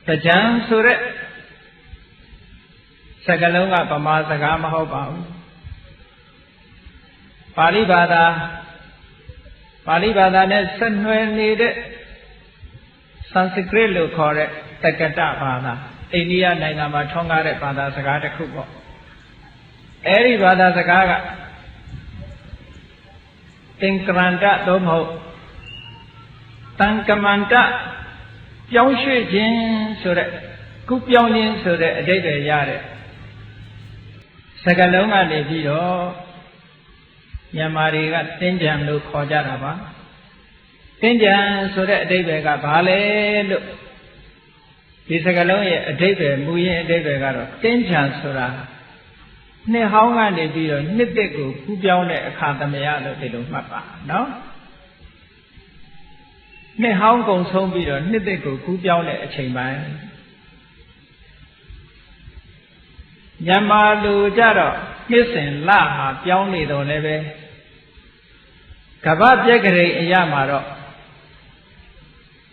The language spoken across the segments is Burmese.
Tajan Sure Sagalunga Pama Sagama Hopa Pali Bada ne Sanwe needed Sanskrit look correct Takata Bada India Nainama Tonga Bada Sagata Kubo Eri Bada Sagaga Tinkranta Domo Tankamanta Young Jin so that Coop Young so that a day yard Sagalonga de Vido Yamari got Tinjan look Hojaraba Tinjan so that they got Bale look This Sagalonga a day Muye de Vegaro Tinjan Sura Ne Honga de Vido Nipego Kupione Academia de Mapa no Ne Hong Kong song video, Nideko, Kupione, a chamber. Yamalu Jaro, missing Laha, Pioni, don't neve. Kabat Jagre, Yamaro.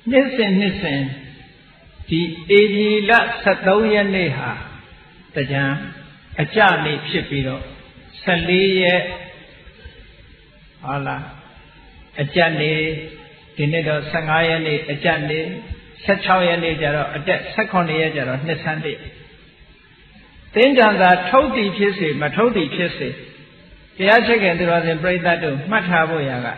Nissen, the Edila Satoya Neha, the Jam, a Jani Shipiro, Sali, Allah, a Jani. Dinedo Sangayani, a Jandi, Sachayani Jaro, a debt secondary Jaro, Nissandi. Tinjans Toti Chisi, Matoti Chisi. The Achagan was in Bradadu, Matabo Yaga.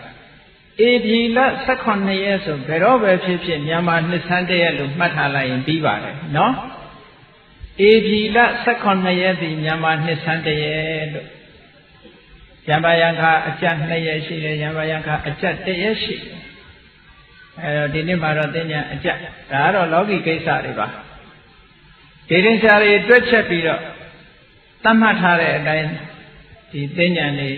If he let secondary years of Verova Chippin, Yama Nissandi, Matala in Biva, no? If he let secondary years in Yama Nissandi, Yamayanka, a Janay, Yamayanka, a Jet Yeshi. Dini Maradina, Daro Logi Kesariba. Didn't say a dreadship either. Tamatare and the Dinyani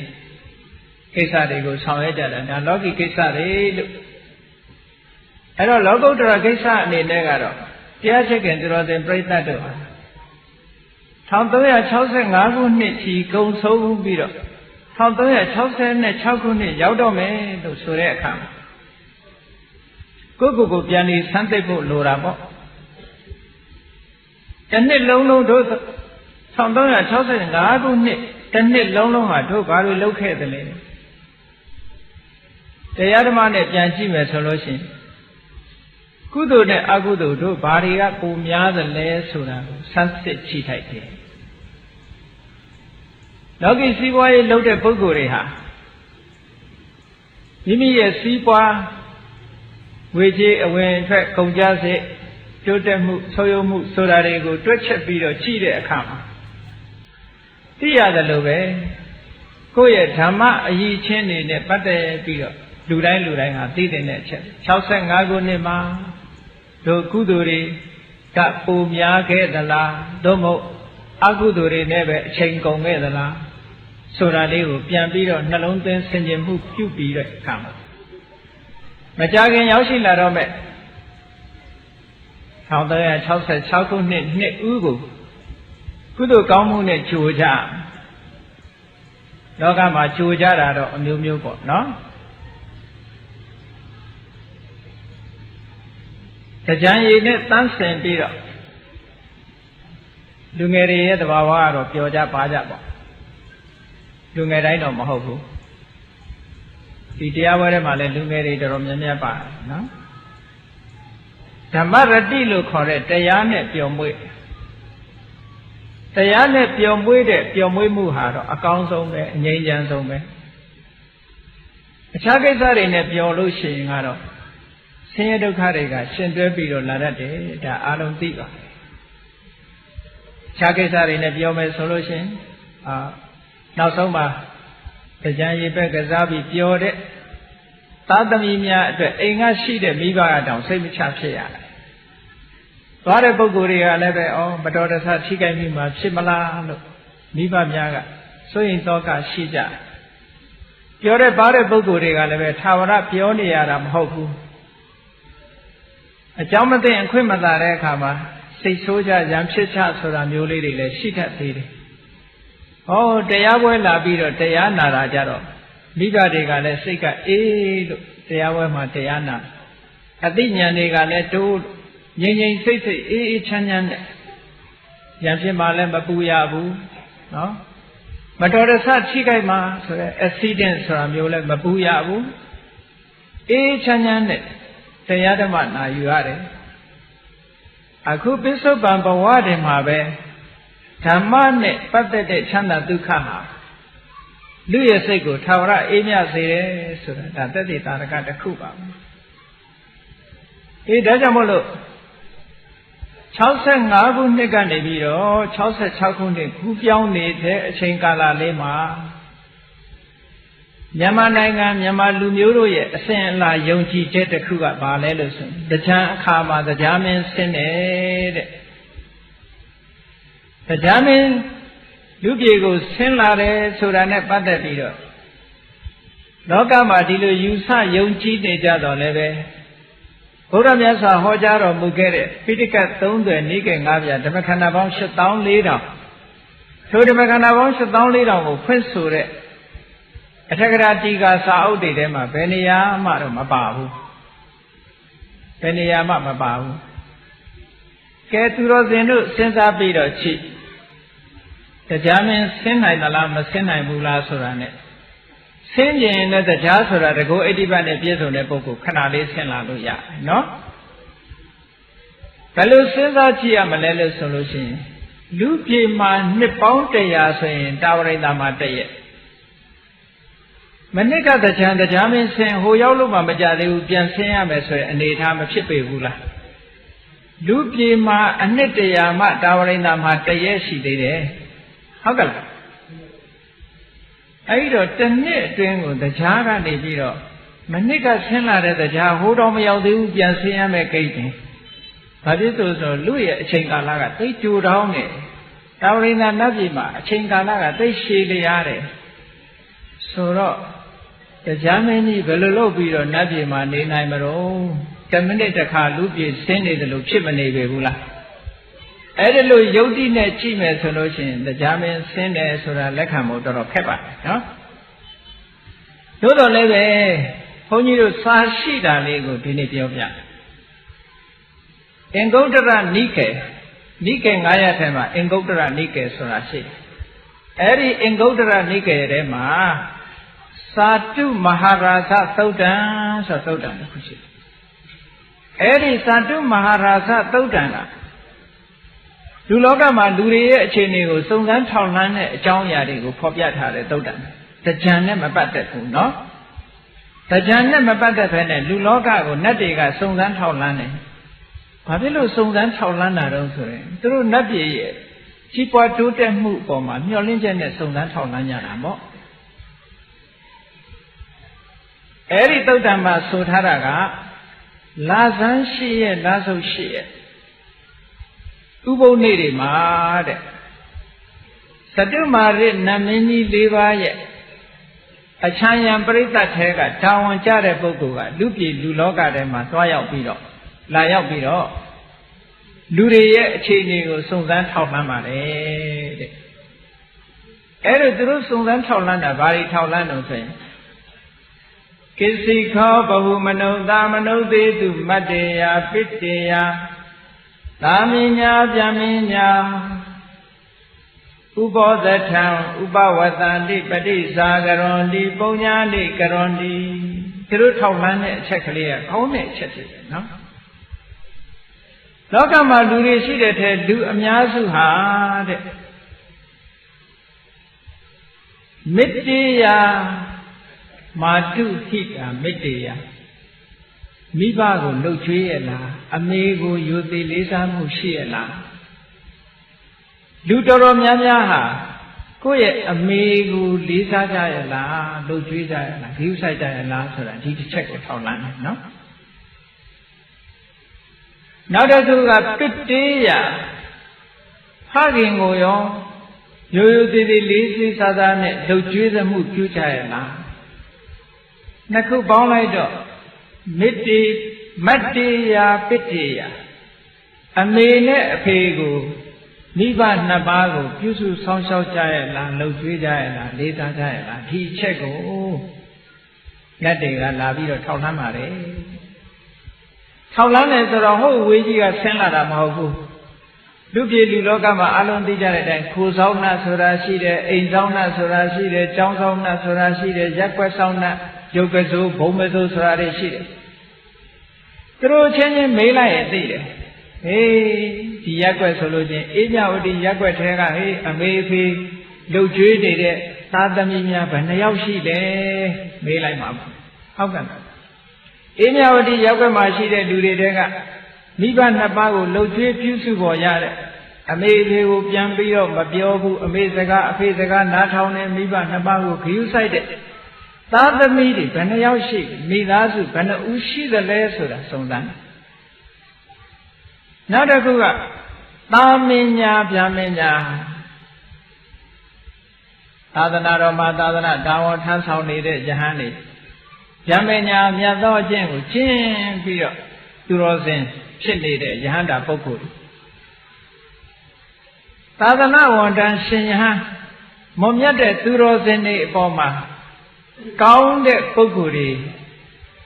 Kesari goes however, and Logi Kesari. I don't logo to a Kesa and the Negaro. Tiachic and the Rosen Braytado. Tantoya chosen Agu he goes so bitter. Tantoya chosen a chakuni, Yaudome, to Sureka. Go Piani Santepo Lorabo. And it long to Sandona Chosen and Agu Nit, and it long I took I will locate the lady. The Yadaman at Yanjime solution. Kudo ne Agudo do Baria Pumia the Lay Suna, Sunset Chitake. Logi see why loaded Bulguriha. Yimi a seapoa. Which when track Konjaze, Jotemu, Soyomu, Sodarego, Dutch Bido, Chide account. The other Lobe Goya Tama, ye chin in a Pate Bido, Ludan, did in a chat. Chausan Ago Nema, Do Kuduri, Kapu Miake the La, Domo, Aguduri never, Chen Konge the La, Sodarego, Piambido, Nalonten, Senjamu, Cupi, come. Majagan Yoshi Larome. How the house at Chaco Net Ugu. Kudu Kamu Chuja. Logama Chuja on New Mupo, no? The Jani net Tansen Biro. Lungeri the Bawa or Pioja Pajaba. Lungerai no Mahobu. The Diaware Male Lungeri the Romania Bar, no? Tamarati look correct, Tayane Piomwe. Tayane Piomwe, Piomwe Muharo, a council me, Nyan Zome. A Chagazar in a Piolushi, Haro. Senator Kariga, Shendra Biro Larate, the Alon Diva. Chagazar in a Piome solution. Now Soma. The Jani Begazabi Piode Tadamia, the Enga sheet of Miva down, same chapsia. Vare Boguria leve on, but others had Chica Mima, Chimala, Miva Miaga, so in Toka Shija. Piore Bare Boguria leve, Tawara Pionia Ram Hoku. A Jamate and Quimada Kama, say Soja, Yamchicha, so that new lady, Shita Piri. Oh, Teyawe Labiro, Teyana Rajaro. Liga de Gale Sika, Teyawe Mateyana. Adinya Negale, ငြိမ်ငြိမ်စိတ်စိတ်အေးအေးချမ်းချမ်းနဲ့ရံဖြစ်မှလည်းမပူရဘူးနော်မတော်တဆထိခိုက်မှဆိုရဲ accident ဆိုတာမျိုးလည်းမပူရဘူးအေးချမ်းချမ်းနဲ့တရားဓမ္မနာယူရတယ်အခုပိဿုပန်ဘဝတည်းမှာပဲဓမ္မနဲ့ပတ်သက်တဲ့ချမ်းသာဒုက္ခဟာလူရဲ့စိတ်ကိုထာဝရအေးမြစေတယ်ဆိုတာဒါသက်သေသာရကတစ်ခုပါဒါကြောင့်မို့လို့65ခုနှစ်ကနေပြီးတော့66ခုနှစ်ကူးပြောင်းနေတဲ့အချိန်ကာလလေးမှာမြန်မာနိုင်ငံမြန်မာလူမျိုးတို့ရဲ့အစဉ်အလာယုံကြည်ချက်တစ်ခုကဘာလဲလို့ဆိုရင်တရားအခါမှာတရားမင်းဆင်းတယ်တဲ့တရားမင်းလူပြေကိုဆင်းလာတယ်ဆိုတာနဲ့ပတ်သက်ပြီးတော့လောကမှာဒီလိုယူဆယုံကြည်နေကြတော့လည်းပဲဘုရားမြတ်စွာဟောကြားတော်မူခဲ့တဲ့ပိဋကတ်30နိကေ9ပြဓမ္မခန္ဓာပေါင်း84,000ထိုဓမ္မခန္ဓာပေါင်း84,000ကိုဖွင့်ဆိုတဲ့အထက်ကရာတီကာစာအုပ်တွေထဲမှာဘယ်နေရာမှတော့မပါဘူးဘယ်နေရာမှမပါဘူးကဲသူတော်စင်တို့စဉ်းစားပြီးတော့ကြည့်တရားမင်းဆင်းနိုင်သလားမဆင်းနိုင်ဘူးလားဆိုတာ ਨੇ ဆင်းကျင်တဲ့တရားဆိုတာတကောအဋ္ဌိပတ်နဲ့ပြည့်စုံတဲ့ပုဂ္ဂိုလ်ခဏလေးဆင်းလာလို့ရတယ်နော်ဘယ်လိုစဉ်းစားကြည့်ရမလဲလို့ဆိုလို့ရှိရင်လူပြေမှာနှစ်ပေါင်း100ဆိုရင်တာဝရိန္ဒာမှာတရက်မနစ်ကတရားမင်းဆင်းဟိုရောက်လို့မှမကြသေးဘူးပြန်ဆင်းရမယ်ဆိုရင်အနေထားမဖြစ်ပေဘူးလားလူပြေမှာအနှစ်100မှတာဝရိန္ဒာမှာတရက်ရှိသေးတယ်ဟုတ်ကဲ့လားအဲ့တော့တစ်နှစ်အတွင်းကိုတရားကနေပြီးတော့မနစ်ကဆင်းလာတဲ့တရားဟိုတော့မရောက်သေးဘူးပြန်ဆင်းရမယ်ကိတ်တယ်ဘာဖြစ်လို့ဆိုလူရဲ့အချိန်ကာလကသိကြိုတောင်းတယ်တာဝရိန္ဒာနတ်ပြည်မှာအချိန်ကာလကသိရှည်လျားတယ်ဆိုတော့တရားမင်းကြီးဘယ်လိုလုပ်ပြီးတော့နတ်ပြည်မှာနေနိုင်မလို့10မိနစ်တစ်ခါလူပြည်ဆင်းနေတယ်လို့ဖြစ်မနေပေဘူးလားအဲ့ဒါလို့ယုတ်တိနဲ့ကြည့်မယ်ဆိုလို့ရှိရင်တရားမင်းဆင်းတယ်ဆိုတာလက်ခံဖို့တော်တော်ခက်ပါတယ်နော်သို့တော်လည်းပဲဘုန်းကြီးတို့စာရှိတာလေးကိုဒီနေ့ပြောပြအင်္ဂုတ္တရနိကေ900ထဲမှာအင်္ဂုတ္တရနိကေဆိုတာရှိတယ်အဲ့ဒီအင်္ဂုတ္တရနိကေထဲမှာသာတုမဟာရာဇသုတ်တံဆိုသုတ်တံတစ်ခုရှိတယ်အဲ့ဒီသာတုမဟာရာဇသုတ်တံကလူလောကမှာလူတွေရဲ့အခြေအနေကိုစုံစမ်းထောက်လှမ်းတဲ့အကြောင်းအရာတွေကိုဖော်ပြထားတဲ့သုတ်တံတရားနဲ့မပတ်သက်ဘူးနော်တရားနဲ့မပတ်သက်ဘဲနဲ့လူလောကကိုနတ်တွေကစုံစမ်းထောက်လှမ်းတယ်ဘာဖြစ်လို့စုံစမ်းထောက်လှမ်းတာတော့ဆိုရင်သူတို့နတ်ပြည်ရဲ့ကြီးပွားတိုးတက်မှုအပေါ်မှာမျှော်လင့်ချက်နဲ့စုံစမ်းထောက်လှမ်းကြတာပေါ့အဲ့ဒီသုတ်တံမှာဆိုထားတာကလာဇန်းရှိရဲ့လာဆုပ်ရှိရဲ့ဥပုသ်နေ့တွေမှာတဲ့သတုမာရနတ်မင်းကြီး၄ပါးရဲ့အချမ်းရံပရိသတ်ထဲကတာဝန်ကျတဲ့ပုဂ္ဂိုလ်ကလူပြည်လူလောကထဲမှာသွားရောက်ပြီးတော့လာရောက်ပြီးတော့လူတွေရဲ့အခြေအနေကိုစုံစမ်းထောက်လှမ်းပါတယ်တဲ့အဲ့ဒါသူတို့စုံစမ်းထောက်လှမ်းတာဘာတွေထောက်လှမ်းလို့ဆိုရင်ကိစီခောဘဟုမနုဿာမနုသေတုမတ္တေယပိတ္တေယသာမင်းညာဗျမင်းညာဥပောသထံဥပဝတ္တန္တိပฏิစာကရွန်တိပုံညာတိကရွန်တိသူတို့ထောက်လှမ်းတဲ့အချက်ကလေးကကောင်းတဲ့အချက်ဖြစ်တယ်နော်လောကမှာလူတွေရှိတဲ့ထဲလူအများစုဟာတဲ့မေတ္တေယမာတုဟိတာမေတ္တေယမိဘကိုလှုပ်ကြွေးရလားအမေကိုယိုသေးလေးစားမှုရှိရလားလူတော်တော်များများဟာကိုယ့်ရဲ့အမေကိုလေးစားကြရလားလှုပ်ကြွေးကြရလားဂရုစိုက်ကြရလားဆိုတာဒီတစ်ချက်ကိုထောက်လှမ်းတယ်နော်နောက်တစ်ခုကပစ်တေးရဖခင်ကိုရောရိုးရိုးသေးသေးလေးလေးစားစားနဲ့လှုပ်ကြွေးသမှုပြုကြရလားနှစ်ခုပေါင်းလိုက်တော့မတ္တေယပတ္တေယအမေနဲ့အဖေကိုမိဘနှစ်ပါးကိုပြုစုဆောင်ရှောက်ကြရလားလှုပ်ကြွေးကြရလားလေးစားကြရလားဒီအချက်ကိုလက်တွေကလာပြီးတော့ထောက်လှမ်းပါတယ်ထ ထောက်လန်းတယ်ဆိုတော့ဟုတ်ဝေကြီးကဆင်းလာတာမဟုတ်ဘူးလူပြည်လူလောကမှာအလုံးသိကြတဲ့အတိုင်းခိုးဆောင်နှတ်ဆိုတာရှိတယ်အိမ်ဆောင်နှတ်ဆိုတာရှိတယ်ကျောင်းဆောင်နှတ်ဆိုတာရှိတယ်ရက်ွက်ဆောင်နှတ်ရုပ်ကစိုးဘုံမစိုးဆိုတာတွေရှိတယ်သူတို့ချင်းချင်းမေးလိုက်ရင်သိတယ်ဟေးဒီရက်ွက်ဆိုလို့ချင်းအေးမြဝတီရက်ွက်ထဲကဟေးအမေဖေးလှုပ်ကြွေးနေတဲ့သားသမီးများဘယ်နှယောက်ရှိလဲမေးလိုက်မှာဟုတ်ကဲ့အေးမြဝတီရက်ွက်မှာရှိတဲ့လူတွေတဲကမိဘနှစ်ပါးကိုလှုပ်ကြွေးပြုစုပေါ်ရတဲ့အမေဖေကိုပြန်ပြီးတော့မပြောဘူးအမေစကားအဖေစကားနားထောင်နေမိဘနှစ်ပါးကိုဂရုစိုက်တဲ့သားသမီးတွေဘယ်နှယောက်ရှိမိသားစုဘယ်နှဦးရှိသလဲဆိုတာစုံစမ်းနောက်တစ်ခုကသာမင်ညာဗျာမင်ညာသာသနာတော်မှာသာသနာတာဝန်ထမ်းဆောင်နေတဲ့ယဟန်တွေဗျာမင်ညာမြတ်သောအကျင့်ကိုကျင့်ပြီးတော့သူတော်စင်ဖြစ်နေတဲ့ယဟန္တာပုဂ္ဂိုလ်သာသနာဝန်ထမ်းရှင်ယဟန်မွန်မြတ်တဲ့သူတော်စင်တွေအပေါ်မှာကောင်းတဲ့ပုဂ္ဂိုလ်တွေ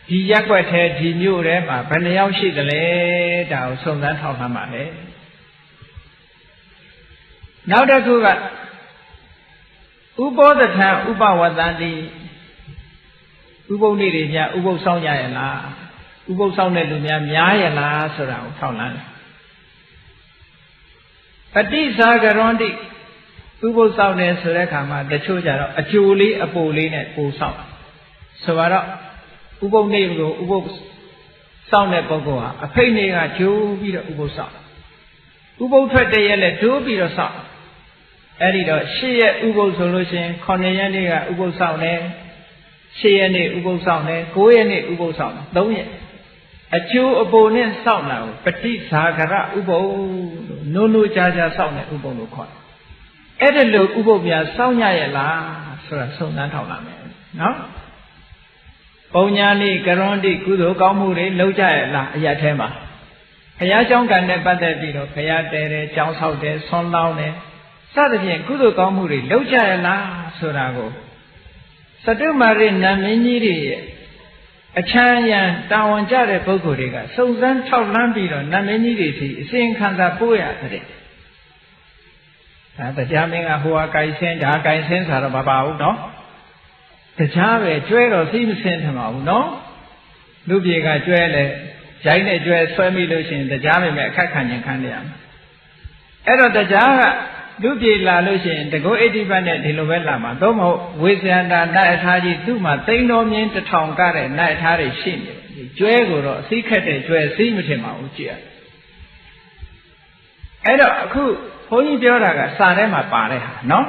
ဒီရက်ွက်ထဲဒီမြို့ထဲမှာဘယ်နှယောက်ရှိသလဲဒါကိုစုံစမ်းထောက်လှမ်းပါလေနောက်တစ်ခုကဥပောသထံဥပဝတ္တန္တိဥပုပ်နေ့တွေများဥပုပ်ဆောင်ကြရလားဥပုပ်ဆောင်တဲ့လူများရလားဆိုတာကိုထောက်လှမ်းတယ်ပฏิစာကရွန်တိဥပုပ်ဆောင်တယ်ဆိုတဲ့အခါမှာတချို့ကြတော့အကျိုးလေးအပိုလေးနဲ့ပို့ဆောင်ဆိုတော့ဥပုပ်နေ့ကိုဥပုပ်ဆောင်တဲ့ပုဂ္ဂိုလ်ဟာအဖိတ်နေ့ကကျိုးပြီးတော့ဥပုပ်ဆောင်ဥပုပ်ထွက်တဲ့ရက်လည်းကျိုးပြီးတော့ဆောင်အဲ့ဒီတော့၈ရက်ဥပုပ်ဆိုလို့ရှိရင်9ရက်နေ့ကဥပုပ်ဆောင်တယ်၈ရက်နေ့ဥပုပ်ဆောင်တယ်9ရက်နေ့ဥပုပ်ဆောင်တယ်3ရက်အကျိုးအပိုနဲ့စောင့်တာကိုပฏิစာကရဥပုပ်လို့နိုးကြားစောင့်တဲ့ဥပုပ်လို့ခေါ်တယ်အဲ့ဒါလို့ဥပုပ်များစောင့်ရရဲ့လားဆိုတာစုံစမ်းထောက်လာမယ်နော်ပုံညာလိကရွန်တိကုသိုလ်ကောင်းမှုတွေလုပ်ကြရဲ့လားအရာထဲမှာဘုရားကျောင်းကံနဲ့ပတ်သက်ပြီးတော့ဘုရားတဲတယ်ကျောင်းဆောက်တယ်ဆွမ်းလောင်းတယ်စသဖြင့်ကုသိုလ်ကောင်းမှုတွေလုပ်ကြရဲ့လားဆိုတာကိုစတုမာရိနတ်မင်းကြီးတွေရဲ့အချမ်းရံတာဝန်ကျတဲ့ပုဂ္ဂိုလ်တွေကစုံစမ်းထောက်လှမ်းပြီးတော့နတ်မင်းကြီးတွေစီအစဉ်ခံသာပို့ရတဲ့ဒါတရားမင်းကဟိုဟာကိုင်ဆင်းဒါကိုင်ဆင်းဆိုတော့မပါဘူးနော်တရားပဲကျွဲတော့သိမစင်းထမှာဘူးနော်လူပြေကကျွဲလဲရိုင်းနဲ့ကျွဲဆွဲမိလို့ရှိရင်တရားပဲမဲ့အခက်ခံခြင်းခံရမှာအဲ့တော့တရားကလူပြေလာလို့ရှိရင်တကောဣတိပတ်နဲ့ဒီလိုပဲလာမှာသို့မဟုတ်ဝေဇယန္တာနတ်အထာကြီးသူ့မှာသိန်းတော်မြင်း1000ကတဲ့နတ်အထာတွေရှိနေတယ်ကျွဲကိုတော့အသိခက်တဲ့ကျွဲသိမထင်ပါဘူးကြည့်ရအဲ့တော့အခုဘုန်းကြီးပြောတာကစာထဲမှာပါတဲ့ဟာနော်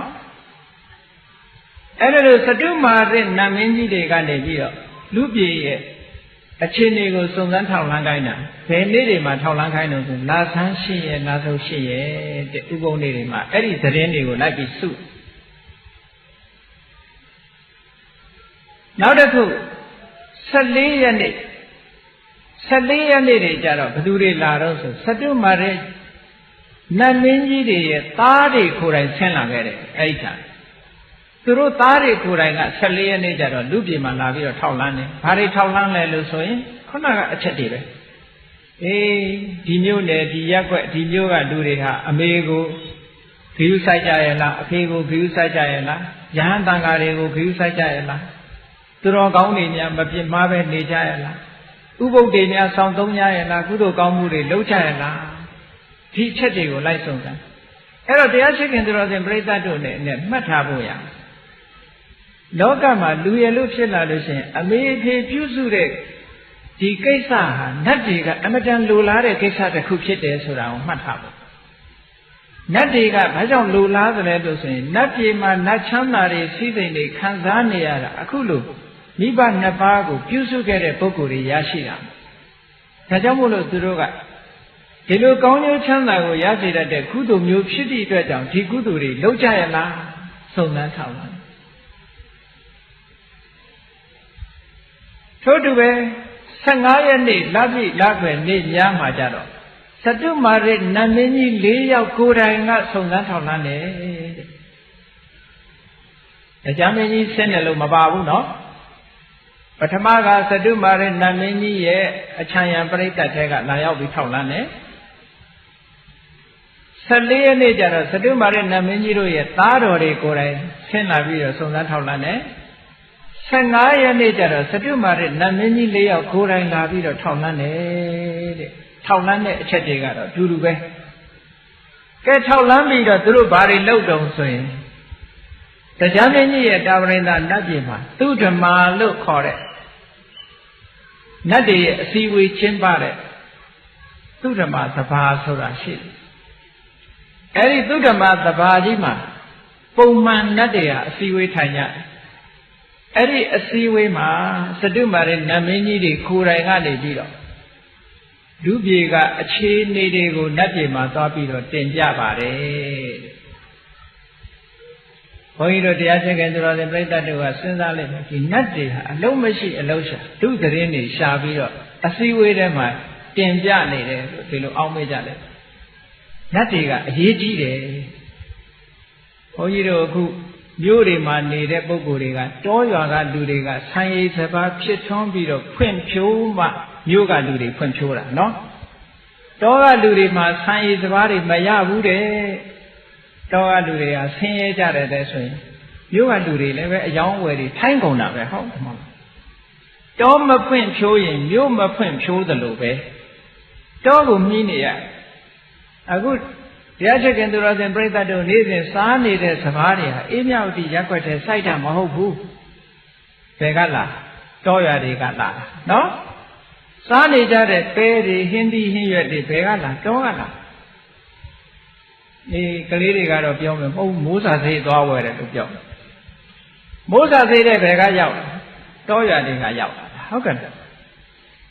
အဲ့ဒါလို့စတုမာရိနတ်မင်းကြီးတွေကနေပြီးတော့လူပြေရဲ့အခြေအနေကိုစုံစမ်းထောက်လှမ်းခိုင်းတာဘယ်နေ့တွေမှာထောက်လှမ်းခိုင်းလို့ဆိုလာဆန်းရှိရဲ့လာဆုံးရှိရဲ့တဲ့ဥပုံနေ့တွေမှာအဲ့ဒီသတင်းတွေကိုလိုက်ပြီးစုနောက်တစ်ခု14ရက်နေ့တွေကြတော့ဘယ်သူတွေလာတော့ဆိုစတုမာရိနတ်မင်းကြီးတွေရဲ့သားတွေကိုယ်တိုင်ဆင်းလာခဲ့တယ်အဲ့ဒီခါသူတို့သားတွေကိုယ်တိုင်က14ရက်နေ့ကျတော့လူပြည်မှာလာပြီးတော့ထောက်လန်းတယ်။ဘာတွေထောက်လန်းလဲလို့ဆိုရင်ခုနကအချက်တွေပဲ။အေးဒီမျိုးနဲ့ဒီရက်ွက်ဒီမျိုးကလူတွေဟာအမေကိုဂရုစိုက်ကြရဲ့လားအဖေကိုဂရုစိုက်ကြရဲ့လားယဟန်တန်ဃာတွေကိုဂရုစိုက်ကြရဲ့လားသူတော်ကောင်းတွေများမပြစ်မှားပဲနေကြရဲ့လားဥပုပ်တွေများဆောင်သုံးကြရဲ့လားကုသိုလ်ကောင်းမှုတွေလုပ်ကြရဲ့လားဒီအချက်တွေကိုလိုက်စုံစမ်းအဲ့တော့တရားရှိခင်သူတော်စင်ပြိဿတ်တို့နဲ့မှတ်ထားဖို့ရလောကမှာလူရလို့ဖြစ်လာလို့ရှိရင်အမေအဖေပြုစုတဲ့ဒီကိစ္စဟာနတ်တွေကအမတန်လိုလားတဲ့ကိစ္စတစ်ခုဖြစ်တယ်ဆိုတာကိုမှတ်ထားဖို့နတ်တွေကဘာကြောင့်လိုလားသလဲလို့ဆိုရင်နတ်ပြည်မှာနတ်ချမ်းသာတွေစီးစိမ်တွေခံစားနေရတာအခုလို့မိဘနှစ်ပါးကိုပြုစုခဲ့တဲ့ပုဂ္ဂိုလ်တွေရရှိတာဒါကြောင့်မို့လို့သူတို့ကဒီလိုကောင်းကျိုးချမ်းသာကိုရစေတတ်တဲ့ကုသိုလ်မျိုးဖြစ်သည့်အတွက်ကြောင့်ဒီကုသိုလ်တွေလုပ်ကြရလားစုံစမ်းထောက်လာထို့တူပဲ15ရက်နေ့လပြည့်လခွေနေ့ညမှာကြတော့စတုမာရိနတ်မင်းကြီး4ယောက်ကိုယ်တိုင်ကစုံစမ်းထောက်လှမ်းတယ်တဲ့တရားမင်းကြီးဆင်းတယ်လို့မပါဘူးနော်ပ ထမကသတုမာရနတ်မင်းကြီးရဲ့အချမ်းရံပရိသတ်ထဲကလာရောက်ပြီးထောက်လန်းတယ်14ရက်နေ့ကျတော့သတုမာရနတ်မင်းကြီးတို့ရဲ့သားတော်တွေကိုယ်တိုင်ဆင်းလာပြီးတော့စုံစမ်းထောက်လန်းတယ်15ရက်နေ့ကျတော့သတုမာရနတ်မင်းကြီး4ယောက်ကိုယ်တိုင်လာပြီးတော့ထောက်လန်းတယ်တဲ့ထောက်လန်းတဲ့အချက်တွေကတော့အတူတူပဲကဲထောက်လန်းပြီးတော့သူတို့ဘာတွေလုပ်တုံဆိုရင်တရားမင်းကြီးရဲ့တာဝရိန္ဒနတ်ပြည်မှာသူဓမ္မာလို့ခေါ်တဲ့နတ်တွေရဲ့အစည်းအဝေးကျင်းပတဲ့သူဓမ္မာစဘာဆိုတာရှိတယ်အဲဒီသူဓမ္မာစဘာကြီးမှာပုံမှန်နတ်တွေဟာအစည်းအဝေးထိုင်ကြတယ်အဲ့ဒီအစည်းအဝေးမှာသတုမာရနတ်မင်းကြီးတွေကိုယ်တိုင်ကနေပြီးတော့လူပြေကအခြေအနေတွေကိုနတ်ပြည်မှာသွားပြီးတော့တင်ပြပါတယ်ဘုန်းကြီးတို့တရားစခင်သူတော်စင်ပြိဿတို့ကစဉ်းစားလိုက်မယ်ဒီနတ်တွေဟာအလုံးမရှိအလုံးရှာဒုသတင်းတွေရှာပြီးတော့အစည်းအဝေးထဲမှာတင်ပြနေတယ်လို့ဒီလိုအောက်မေ့ကြတယ်နတ်တွေကအရေးကြီးတယ်ဘုန်းကြီးတို့အခုမြို့တွေမှာနေတဲ့ပုဂ္ဂိုလ်တွေကတောရွာကလူတွေကဆံရည်စပါးဖြစ်ထွန်းပြီးတော့ဖွင့်ဖြိုးမှမြို့ကလူတွေဖွင့်ဖြိုးတာနော်တောကလူတွေမှာဆံရည်စပါးတွေမရဘူးတဲ့တောကလူတွေကဆင်းရဲကြတယ်တဲ့ဆိုရင်မြို့ကလူတွေလည်းပဲအယောင်းဝယ်တွေထိုင်းကုန်တာပဲဟုတ်တယ်မဟုတ်တောမဖွင့်ဖြိုးရင်မြို့မဖွင့်ဖြိုးသလိုပဲတောကိုမြည်နေရအခုတရားချက်ခင်သူတော်စင်ပြိဿတို့နေ့စဉ်စားနေတဲ့စကားတွေဟာအေးမြဝတီရက်ွက်တဲ့စိုက်တာမဟုတ်ဘူးဘယ်ကလာတောရွာတွေကလာနော်စားနေကြတဲ့ပဲတွေဟင်းသီးဟင်းရွက်တွေဘယ်ကလာတောကလာကလေးတွေကတော့ပြောမယ်မဟုတ်မိုးစာသေးသွားဝယ်တယ်လို့ပြောမိုးစာသေးတဲ့ဘယ်ကရောက်တောရွာတွေကရောက်ဟုတ်ကဲ့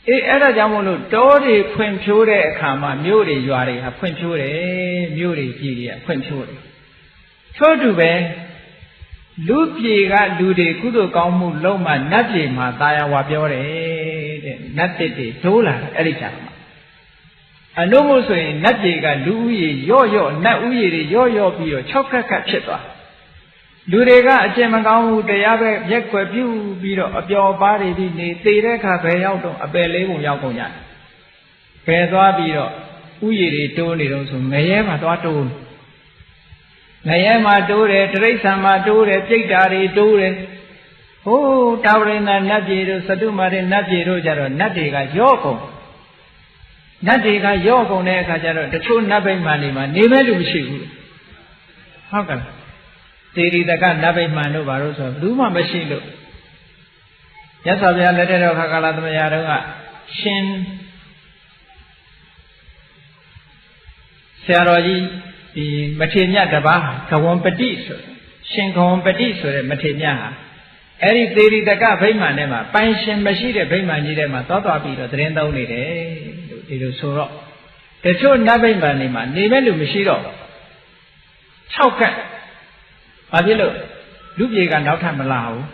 အဲ့ဒါကြောင့်မို့လို့တောတွေဖွင့်ဖြိုးတဲ့အခါမှာမြို့တွေရွာတွေဟာဖွင့်ဖြိုးတယ်မြို့တွေပြည်တွေကဖွင့်ဖြိုးတယ်ထို့တူပဲလူပြည်ကလူတွေကုသိုလ်ကောင်းမှုလုံးမှနတ်ပြည်မှာတာယာဝါပြောတယ်တဲ့နတ်တစ်တွေဒိုးလာအဲ့ဒီကြမှာအလို့မို့ဆိုရင်နတ်ပြည်ကလူဦးရေရော့နတ်ဦးရေတွေရော့ပြီးတော့၆ခက်ဖြစ်သွားလူတွေကအကျင့်မကောင်းဘူးတရားပဲရက်ွယ်ပြုပြီးတော့အပျော်ပါးတွေပြီးနေသေတဲ့အခါဘယ်ရောက်တော့အပယ်လေးပုံရောက်ကုန်ကြဘယ်သွားပြီးတော့ဥယျာဉ်တွေတိုးနေတော့ဆိုငရဲမှာသွားတိုးငရဲမှာတိုးတယ်တိရစ္ဆာန်မှာတိုးတယ်ပြိတ္တာတွေတိုးတယ်ဟိုးတာဝရိန္ဒနတ်ပြည်တို့သတုမာရနတ်ပြည်တို့ကြတော့နတ်တွေကရော့ကုန်နတ်တွေကရော့ကုန်တဲ့အခါကျတော့တချို့နတ်ဗိမာန်တွေမှာနေမဲ့လူမရှိဘူးဟုတ်ကဲ့သေရီတကနတ်ဗိမာန်တို့ဘာလို့ဆိုဘူးမှမရှိလို့မြတ်စွာဘုရားလက်ထက်တော်ခါကာလသမယတော်ကရှင်ဆရာတော်ကြီးဒီမထေရမြတ်တပါးဂဝံပတိဆိုရှင်ဂဝံပတိဆိုတဲ့မထေရမြတ်ဟာအဲ့ဒီသေရီတကဗိမာန်ထဲမှာပိုင်ရှင်မရှိတဲ့ဗိမာန်ကြီးထဲမှာသွားပြီးတော့သတင်းသုံးနေတယ်လို့ဒီလိုဆိုတော့တချို့နတ်ဗိမာန်တွေမှာနေမဲ့လူမရှိတော့6ခက်ဘာဖြစ်လို့လူပြေကနောက်ထပ်မလာဘူး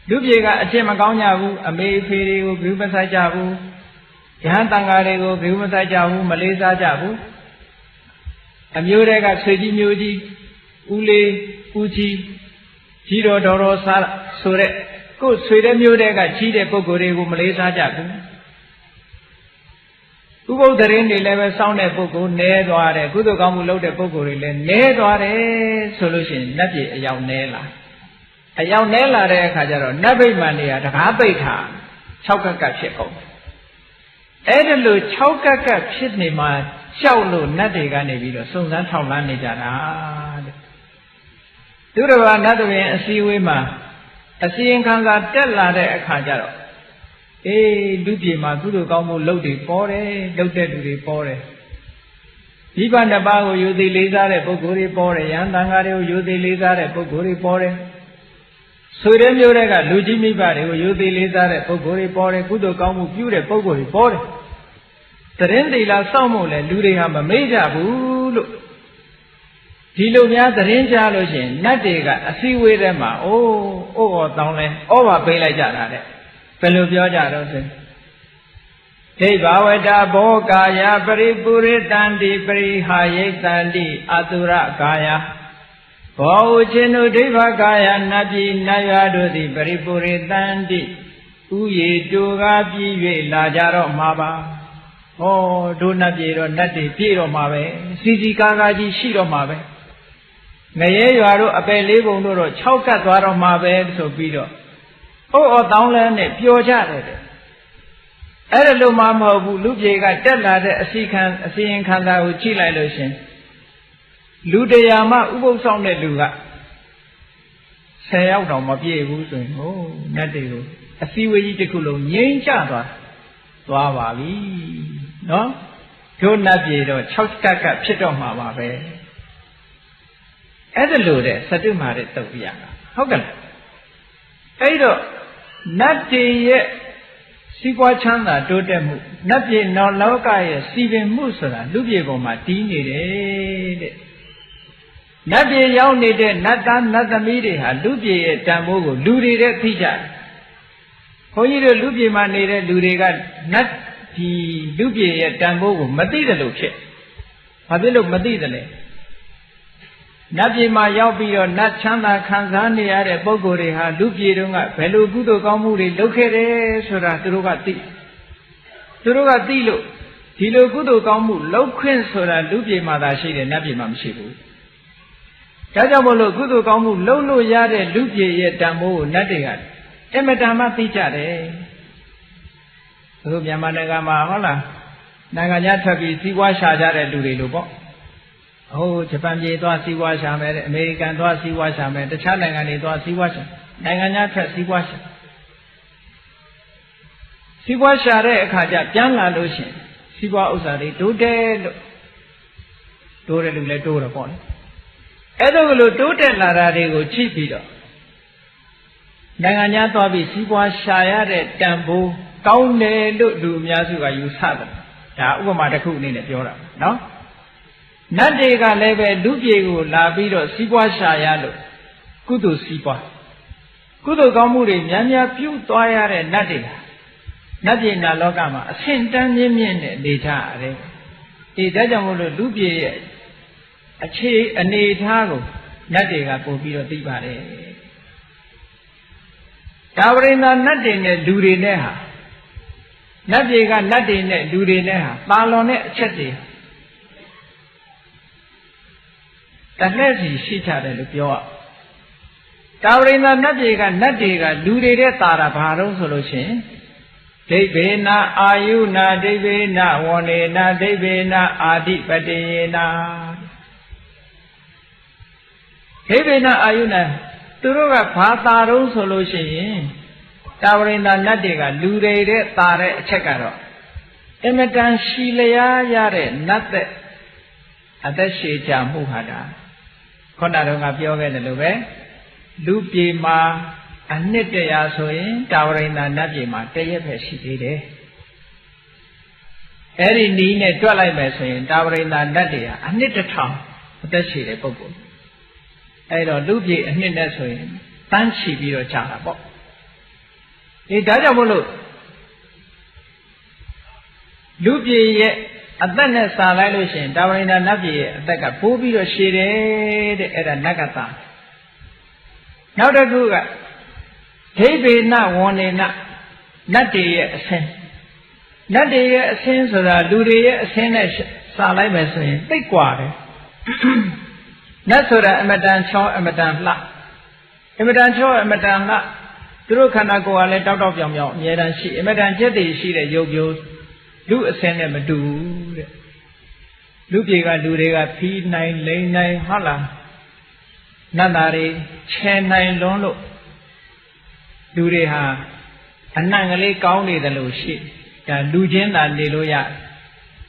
လူပြေကအကျင့်မကောင်းကြဘူးအမေဖေတွေကိုဘယ်မဆိုင်ကြဘူးယဟန်တန်ဃာတွေကိုဘယ်မဆိုင်ကြဘူးမလေးစားကြဘူးအမျိုးတွေကဆွေကြီးမျိုးကြီးဦးလေးဦးကြီးကြီးတော်တော်စားဆိုတဲ့ကိုယ်ဆွေတဲ့မျိုးတွေကကြီးတဲ့ပုဂ္ဂိုလ်တွေကိုမလေးစားကြဘူးဥပုသ္တရင်တွေလည်းပဲစောင့်တဲ့ပုဂ္ဂိုလ်နည်းသွားတယ်ကုသိုလ်ကောင်းမှုလုပ်တဲ့ပုဂ္ဂိုလ်တွေလည်းနည်းသွားတယ်ဆိုလို့ရှိရင်နတ်ပြည်အယောက်နည်းလာတဲ့အခါကျတော့နတ်ဗိမာန်တွေကတကားပိတ်ထား6ကက်ကဖြစ်ကုန်အဲ့ဒါလို့6ကက်ကဖြစ်နေမှကြောက်လို့နတ်တွေကနေပြီးတော့စုံစမ်းထောက်လန်းနေကြတာတဲ့သူတော်ဘာနတ်တွေအစည်းအဝေးမှာအစီရင်ခံစာတက်လာတဲ့အခါကျတော့လူပြည်မှာကုသိုလ်ကောင်းမှုလုပ်တွေပေါ်တယ်လုပ်တဲ့လူတွေပေါ်တယ်ဒီဘနှစ်ပါးကိုယူသည်လေးစားတဲ့ပုဂ္ဂိုလ်တွေပေါ်တယ်ယဟန်တန်ဃာတွေကိုယူသည်လေးစားတဲ့ပုဂ္ဂိုလ်တွေပေါ်တယ်ဆွေတဲ့မျိုးတွေကလူကြီးမိဘတွေကိုယူသည်လေးစားတဲ့ပုဂ္ဂိုလ်တွေပေါ်တယ်ကုသိုလ်ကောင်းမှုပြုတဲ့ပုဂ္ဂိုလ်တွေပေါ်တယ်သတင်းသီလစောင့်ဖို့လဲလူတွေဟာမမေ့ကြဘူးလို့ဒီလိုများသတင်းကြားလို့ရှိရင်နတ်တွေကအစည်းအဝေးထဲမှာဩတောင်းလဲဩဘာပေးလိုက်ကြတာတဲ့ဘယ်လိုပြောကြတော့ဆိုဒိဗ္ဗဝတ္တဘောကာယပရိပုရိတန္တိပရိဟာယိတန္တိအတုရကာယဘောဥချင်းတို့ဒိဗ္ဗကာယနတ်ပြည်နတ်ရွာတို့သည်ပရိပုရိတန္တိ ဥယေတူကားပြီး၍လာကြတော့မှာပါဟောဒုနတ်ပြေတော့နတ်တွေပြေတော့မှာပဲစီစီကားကားကြီးရှိတော့မှာပဲငရဲရွာတို့အပယ်လေးပုံတို့တော့6ကတ်သွားတော့မှာပဲဆိုပြီးတော့တောင်းလဲနဲ့ပျော်ကြတယ်တဲ့အဲ့ဒါလို့မှမဟုတ်ဘူးလူပြေကတက်လာတဲ့အစီရင်ခံစာကိုကြည့်လိုက်လို့ရှင်လူတရားမှဥပုသ်ဆောင်တဲ့လူက10ယောက်တောင်မပြည့်ဘူးဆိုရင်နတ်တွေကိုအစည်းအဝေးကြီးတစ်ခုလုံးငြိမ်းချသွားပါပြီနော်တို့နတ်ပြေတော့6ကတ်ကဖြစ်တော့မှာပါပဲအဲ့ဒါလို့တဲ့စတုမာတဲ့တုတ်ပြရတာဟုတ်ကဲ့အဲ့တော့နတ်တွေရဲ့စီးပွားချမ်းသာတိုးတက်မှုနတ်ပြည်နောင်လောကရဲ့စီပင်မှုဆိုတာလူပြည်ပေါ်မှာတည်နေတယ်တဲ့နတ်ပြည်ရောက်နေတဲ့နတ်သားနတ်သမီးတွေဟာလူပြည်ရဲ့တန်ဖိုးကိုလူတွေတဲ့သိကြတယ်ဘုန်းကြီးတို့လူပြည်မှာနေတဲ့လူတွေကနတ်ဒီလူပြည်ရဲ့တန်ဖိုးကိုမသိတယ်လို့ဖြစ်ဘာဖြစ်လို့မသိတယ်လဲနတ်ပြည်မှာရောက်ပြီးတော့နတ်ချမ်းသာခံစားနေရတဲ့ပုဂ္ဂိုလ်တွေဟာလူပြည်တုန်းကဘယ်လိုကုသိုလ်ကောင်းမှုတွေလုပ်ခဲ့တယ်ဆိုတာသူတို့ကသိလို့ဒီလိုကုသိုလ်ကောင်းမှုလုပ်ခွင့်ဆိုတာလူပြည်မှာသာရှိတယ်နတ်ပြည်မှာမရှိဘူးဒါကြောင့်မို့လို့ကုသိုလ်ကောင်းမှုလုပ်လို့ရတဲ့လူပြည်ရဲ့တန်ဖိုးကိုနတ်တွေကအမတန်မှသိကြတယ်တို့မြန်မာနိုင်ငံမှာဟုတ်လားနိုင်ငံခြားထွက်ပြီးစီးပွားရှာကြတဲ့လူတွေလို့ပေါ့ဂျပန်ပြည်သွားစီးပွားရှာမယ်တဲ့အမေရိကန်သွားစီးပွားရှာမယ်တခြားနိုင်ငံတွေသွားစီးပွားရှာနိုင်ငံခြားထွက်စီးပွားရှာတဲ့အခါကျပြန်လာလို့ရှိရင်စီးပွားဥစ္စာတွေတိုးတယ်လို့တိုးတယ်လို့လည်းတိုးတော့ပေါ့လေအဲ့ဒါကလို့တိုးတက်လာတာတွေကိုချိပြီးတော့နိုင်ငံခြားသွားပြီးစီးပွားရှာရတဲ့တန်ဖိုးကောင်းတယ်လို့လူအများစုကယူဆတယ်ဒါဥပမာတစ်ခုအနေနဲ့ပြောတာနော်နတ်တွေကလည်းပဲလူပြေကိုလာပြီးတော့စီးပွားရှာရလို့ကုသိုလ်စီးပွားကုသိုလ်ကောင်းမှုတွေများများပြုသွားရတဲ့နတ်တွေနတ်ပြည်နာလောကမှာအဆင့်တန်းမြင့်မြင့်နဲ့နေကြရတယ်ဒီဒါကြောင့်မို့လို့လူပြေရဲ့အခြေအနေထားကိုနတ်တွေကပို့ပြီးတော့သိပါတယ်ဒါဝရိန္ဒနတ်တွေနဲ့လူတွေနဲ့ဟာနတ်ပြည်ကနတ်တွေနဲ့လူတွေနဲ့ဟာပါလွန်တဲ့အချက်တွေတလှည့်စီရှိကြတယ်လို့ပြောရတာဝရိန္ဒနတ်ပြည်ကနတ်တွေကလူတွေတဲ့တာတာဘာလို့ဆိုလို့ရှိရင်ဒိဗ္ဗေနအာယုနာဒိဗ္ဗေနဝဏေနဒိဗ္ဗေနအာတိပတေယေနဒိဗ္ဗေနအာယုနာသူတို့ကဘာတာတုံးဆိုလို့ရှိရင်တာဝရိန္ဒနတ်တွေကလူတွေတဲ့တာတဲ့အချက်ကတော့အမတန်ရှိလျားရတဲ့နတ်တဲ့အသက်ရှည်ကြမှုဟာဒါခုနကတော့ငါပြောခဲ့တယ်လို့ပဲလူပြေမှာအနှစ်တရာဆိုရင်တာဝရိန္ဒနတ်ပြေမှာတရက်ပဲရှိသေးတယ်အဲ့ဒီနီးနဲ့တွက်လိုက်မယ်ဆိုရင်တာဝရိန္ဒနတ်တွေဟာအနှစ်1000အသက်ရှည်တဲ့ပုဂ္ဂိုလ်အဲ့တော့လူပြေအနှစ်နဲ့ဆိုရင်တန်းချီပြီးတော့ကြာတာပေါ့ဒီဒါကြောင့်မို့လို့လူပြေရဲ့အသက်နဲ့စာလိုက်လို့ရှိရင်တာဝရိန္ဒနတ်ပြည်ရဲ့အသက်ကပိုးပြီးတော့ရှည်တယ်တဲ့အဲ့ဒါနတ်ကသာနောက်တစ်ခုကဒိဗ္ဗေနဝဏေနနတ်တွေရဲ့အဆင်းနတ်တွေရဲ့အဆင်းဆိုတာလူတွေရဲ့အဆင်းနဲ့စာလိုက်မယ်ဆိုရင်သိပ်กว่าတယ်နတ်ဆိုတာအမတန်ချောအမတန်လှအမတန်ချောအမတန်လှသူတို့ခန္ဓာကိုယ်ကလည်းတောက်တောက်ပြောင်ပြောင်အမြဲတမ်းရှိအမတန်ကျက်တည်ရှိတဲ့ရုပ်မျိုးလူအစင်းနဲ့မတူဘူးတဲ့လူပြေကလူတွေကဖီးနိုင်လိမ့်နိုင်ဟုတ်လားနတ်သားတွေချဲနိုင်လွန်းလို့လူတွေဟာအနံ့ကလေးကောင်းနေတယ်လို့ရှိဒါလူချင်းသာနေလို့ရတယ်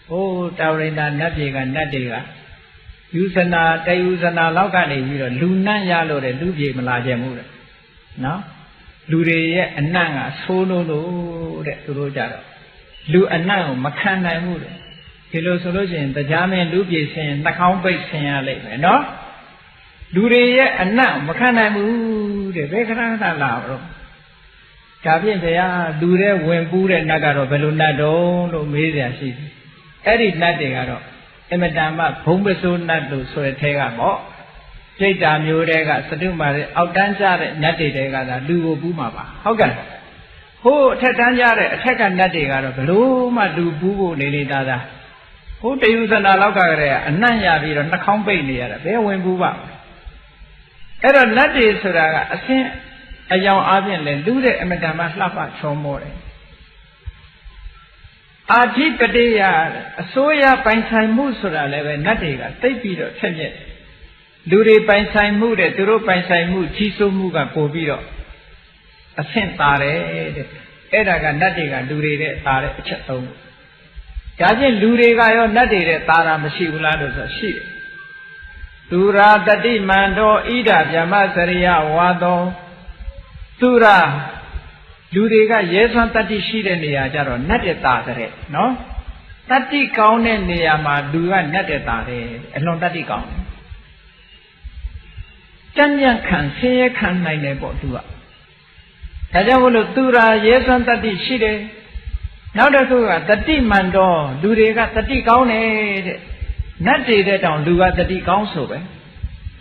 ဟိုးတာဝရိန္ဒနတ်ပြေကနတ်တွေကယူဇနာတယူဇနာလောက်ကနေပြီးတော့လူနတ်ရလို့တဲ့လူပြေမလာကြဘူးတဲ့နော်လူတွေရဲ့အနံ့ကဆိုးလို့တဲ့သူတို့ကြတော့လူအနံ့ကိုမခံနိုင်ဘူးတဲ့ဒီလိုဆိုလို့ရှိရင်တရားမင်းလူပြေဆင်းနှာခေါင်းပိတ်ဆင်းရလိမ့်မယ်နော်လူတွေရဲ့အနံ့မခံနိုင်ဘူးတဲ့ဘယ်ခဏခဏလာတော့ဒါဖြင့်ဘုရားလူတဲ့ဝင်ပူးတဲ့နတ်ကတော့ဘယ်လိုနတ်တုံးလို့မေးစရာရှိတယ်အဲ့ဒီနတ်တွေကတော့အမတန်မှဘုံပစိုးနတ်လို့ဆိုတဲ့ထဲကပေါ့စိတ်တာမျိုးတွေကစတုမာတဲ့အောက်တန်းကြတဲ့နတ်တွေတဲကသာလူကိုပူးမှာပါဟုတ်ကဲ့ဟ ဟိုအထက်တန်းကြတဲ့အထက်ကနတ်တွေကတော့ဘလို့မှလူပူးဖို့နေနေတာသာဟိုတယူဇနာလောက်ကတည်းကအနံ့ရပြီးတော့နှာခေါင်းပိတ်နေရတာဘယ်ဝင်ပူးပါအဲ့တော့နတ်တွေဆိုတာကအဆင်းအယောင်အားဖြင့်လဲလူတဲ့အမတန်မှလှပချောမောတယ်အာဓိပတိယအစိုးရပိုင်ဆိုင်မှုဆိုတာလည်းပဲနတ်တွေကသိပြီးတော့ထက်မြက်လူတွေပိုင်ဆိုင်မှုတဲ့သူတို့ပိုင်ဆိုင်မှုကြီးစိုးမှုကပိုပြီးတော့အဆင့်သာတယ်တဲ့အဲ့ဒါကနတ်တွေကလူတွေတဲ့သာတဲ့အချက်သုံးခုဒါချင်းလူတွေကရောနတ်တွေတဲ့သာတာမရှိဘူးလားလို့ဆိုရှိတယ်သူရာတတိမန္တောဣဒဗျမစရိယဝါသောသူရာလူတွေကရဲစွမ်းတတ္တိရှိတဲ့နေရာကြတော့နတ်တဲ့သာတဲ့နော်တတ္တိကောင်းတဲ့နေရာမှာလူကနတ်တဲ့သာတယ်အလွန်တတ္တိကောင်းကြံ့ကြံ့ခံဆင်းရဲခံနိုင်တယ်ပေါ့သူကဒါကြောင့်မလို့သူရာရဲစွမ်းတတ္တိရှိတယ်နောက်တစ်ခုကတတိမန္တောလူတွေကတတိကောင်းတယ်တဲ့နတ်တွေတဲ့တောင်လူကတတိကောင်းဆိုပဲ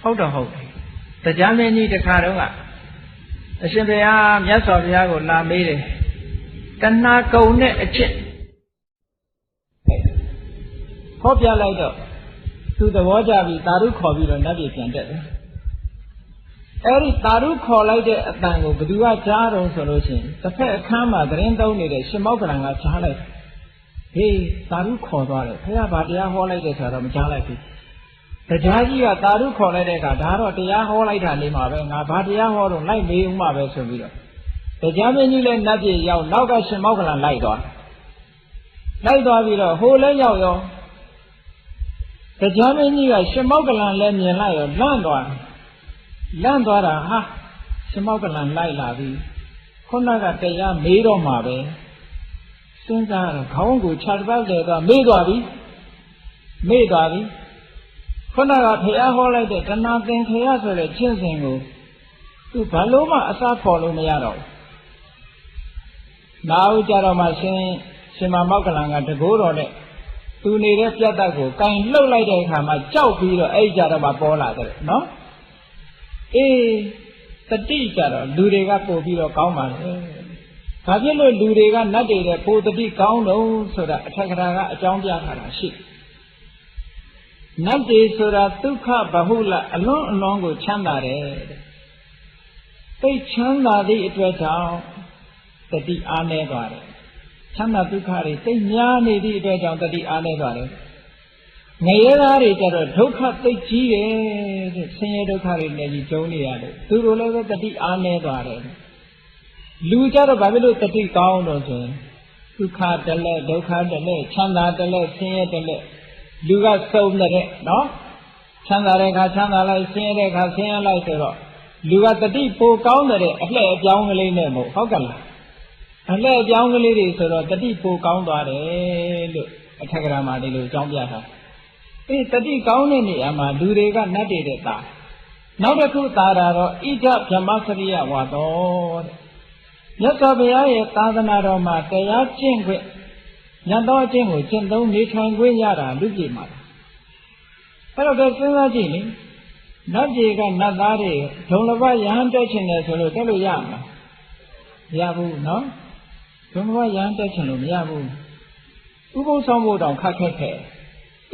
ဟုတ်တော့ဟုတ်တယ်တရားမင်းကြီးတစ်ခါတော့ကအရှင်ဘုရားမြတ်စွာဘုရားကိုလာမေးတယ်တဏှာကုံနဲ့အချက်ဟောပြလိုက်တော့သူသဘောကျပြီးသာဓုခေါ်ပြီးတော့နတ်ပြည်ပြန်တက်တယ်အဲ့ဒီသာဓုခေါ်လိုက်တဲ့အတန်ကိုဘယ်သူကကြားတော့ဆိုလို့ရှိရင်တစ်ဖက်အခန်းမှာသတင်းသုံးနေတဲ့ရှင်မောက္ကလန်ကကြားလိုက်ဟေးသာဓုခေါ်သွားတယ်ဘုရားဗာတရားဟောလိုက်တယ်ဆိုတော့မကြားလိုက်ဘူးတရားကြီးကသာဓုခေါ်လိုက်တဲ့အခါဒါတော့တရားဟောလိုက်တာနေမှာပဲငါဗာတရားဟောတော့လိုက်မေးဦးမှာပဲဆိုပြီးတော့တရားမင်းကြီးလည်းနတ်ပြည်ရောက်နောက်ကရှင်မောက္ကလန်လိုက်သွားပြီးတော့ဟိုလည်းရောက်ရောတရားမင်းကြီးကရှင်မောက္ကလန်လည်းမြင်လိုက်ရောလန့်သွားတာဟာရှင်မောက္ကလန်လိုက်လာပြီခုနကတရားမေးတော့မှာပဲစဉ်းစားတော့ခေါင်းကိုခြာတစ်ပတ်လေတော့မေးသွားပြီခုနကဖះဟောလိုက်တဲ့တဏှာသင်္ခရဆိုတဲ့ကျင့်စဉ်ကိုသူဘာလို့မှအစားခေါ်လို့မရတော့ဘူးနောက်ကြတော့မှရှင်မောက္ကလန်ကတကိုးတော်နဲ့သူနေတဲ့ပြတ်တတ်ကိုကင်လှုပ်လိုက်တဲ့အခါမှာကြောက်ပြီးတော့အဲ့ကြတော့မှပေါ်လာတယ်နော်အေးတတိကြတော့လူတွေကပို့ပြီးတော့ကောင်းပါလေဘာဖြစ်လို့လူတွေကနတ်တွေတဲ့ပိုတတိကောင်းတော့ဆိုတာအထက်ကရာကအကြောင်းပြထားတာရှိနတ်တွေဆိုတာဒုက္ခဗဟုလအလွန်ကိုချမ်းသာတယ်သိချမ်းသာသည့်အတွက်ကြောင့်တတိအားနည်းသွားတယ်ချမ်းသာဒုက္ခတွေသိများနေသည့်အတွက်ကြောင့်တတိအားနည်းသွားတယ်ငရဲသားတွေကြတော့ဒုက္ခသိကြီးတယ်တဲ့ဆင်းရဲဒုက္ခတွေနဲ့ကြီးကျုံနေရတယ်သူတို့လည်းပဲတတိအားနည်းသွားတယ်လူကြတော့ဘာဖြစ်လို့တတိကောင်းတော့ဆိုရင်ဒုက္ခတလဲဒုက္ခတလဲချမ်းသာတလဲဆင်းရဲတလဲလူကစုံတဲ့နော်ချမ်းသာတဲ့အခါချမ်းသာလိုက်ဆင်းရဲတဲ့အခါဆင်းရဲလိုက်ဆိုတော့လူကတတိပိုကောင်းတဲ့အလှည့်အပြောင်းကလေးနဲ့မဟုတ်ကလားအလှည့်အပြောင်းကလေးတွေဆိုတော့တတိပိုကောင်းသွားတယ်လို့အထက်ကရာမှာဒီလိုအကြောင်းပြထားအေးတတိကောင်းတဲ့နေရာမှာလူတွေကနတ်တွေတဲ့သားနောက်တစ်ခုသာတာတော့ဣဒဗြဟ္မစရိယဝါတော်တဲ့မြတ်စွာဘုရားရဲ့သာသနာတော်မှာတရားကျင့်ခွင့်ညတ်တော်အကျင့်ကိုကျင့်သုံးနေထိုင်ခွင့်ရတာလူပြည်မှာအဲ့တော့စဉ်းစားကြည့်လေနတ်ပြည်ကနတ်သားတွေဒုံလဘယဟန်တက်ချင်တယ်ဆိုလို့တက်လို့ရမှာမရဘူးနော်ဒုံလဘယဟန်တက်ချင်လို့မရဘူးဥပုသ်ဆောင်ဖို့တောင်ခက်ခဲခဲ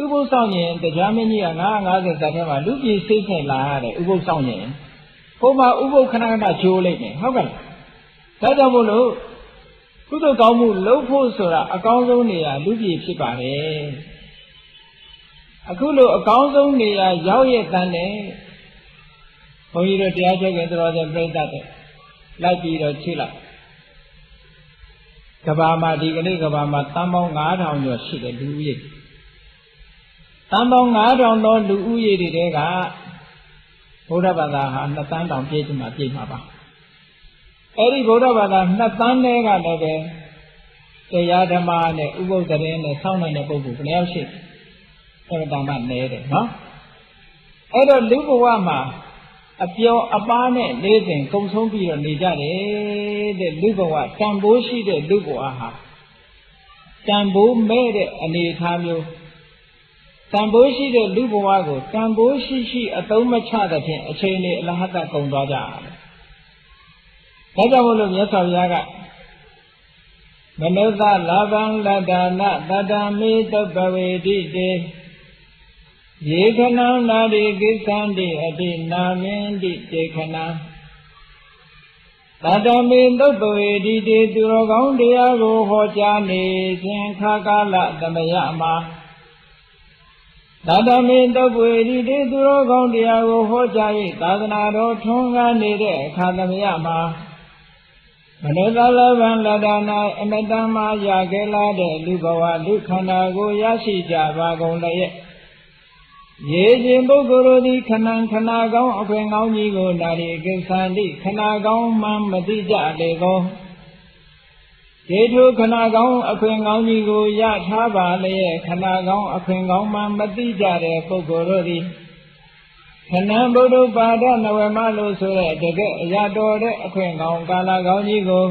ဥပုသ်ဆောင်ရင်တရားမင်းကြီးက950ဇာတ်ထဲမှာလူပြည်စိတ်နဲ့လာရတယ်ဥပုသ်ဆောင်ရင်ဟိုမှာဥပုသ်ခဏချိုးလိုက်မယ်ဟုတ်ကဲ့ဒါကြောင့်မို့လို့ကုသိုလ်ကောင်းမှုလုပ်ဖို့ဆိုတာအကောင်းဆုံးနေရာလူပြည်ဖြစ်ပါတယ်အခုလိုအကောင်းဆုံးနေရာရောက်ရတဲ့နဲ့ဘုန်းကြီးတို့တရားချက်ခင်တော်တဲ့ပြိဿတဲ့လိုက်ပြီးတော့ချိလိုက်ကဘာမှာဒီကနေ့ကဘာမှာတန်ပေါင်း9000ကျော်ရှိတယ်လူဦးရေတန်ပေါင်း9000သောလူဦးရေတွေကဗုဒ္ဓဘာသာဟာ2သန်းတောင်ပြည့်ချင်မှာပြည့်မှာပါအဲ့ဒီဗုဒ္ဓဘာသာ2သန်းနဲ့ကလည်းပဲတရားဓမ္မနဲ့ဥပုသ်သတင်းနဲ့စောင့်နိုင်တဲ့ပုဂ္ဂိုလ်ဘယ်နှယောက်ရှိအဲ့ဒါမှနည်းတယ်နော်အဲ့တော့လူဘဝမှာအပျော်အပါးနဲ့နေစဉ်ကုံဆုံးပြီးတော့နေကြတယ်တဲ့လူဘဝတန်ဖိုးရှိတဲ့လူဘဝဟာတန်ဖိုးမဲ့တဲ့အနေအထားမျိုးတန်ဖိုးရှိတဲ့လူဘဝကိုတန်ဖိုးရှိအသုံးမချတဲ့ဖြင့်အချိန်လေးအလဟတကုန်သွားကြတယ်ဒါကြောင့်မို့လို့မြတ်စွာဘုရားက မနုဿလာဘံလတ္တနာတတ္တမေတုပ္ပဝေတိတေယေခဏံနာရိကိသံတိအတိနာမင်းတိတေခဏံတတ္တမေတုပ္ပဝေတိတေသူတော်ကောင်းတရားကိုဟောကြားနေခြင်းခါကာလသမယမှာတတ္တမေတုပ္ပဝေတိတေသူတော်ကောင်းတရားကိုဟောကြား၍သာသနာတော်ထွန်းကားနေတဲ့အခါသမယမှာမနုဿလဘံလတ္တနာအမတမရခဲ့လာတဲ့လူဘဝလူခန္ဓာကိုရရှိကြပါကုန်လျက်ရေခြင်းပုဂ္ဂိုလ်တို့သည်ခဏခဏကောင်းအခွင့်ကောင်းကြီးကိုနာရီကိစ္စန္တိခဏကောင်းမှမသိကြလေကုန်ဒေထုခဏကောင်းအခွင့်ကောင်းကြီးကိုရထားပါလျက်ခဏကောင်းအခွင့်ကောင်းမှမသိကြတဲ့ပုဂ္ဂိုလ်တို့သည်ခဏဗုဒ္ဓပါဒနဝမလို့ဆိုတဲ့တကယ်အရာတော်တဲ့အခွင့်ကောင်းကာလကောင်းကြီးကို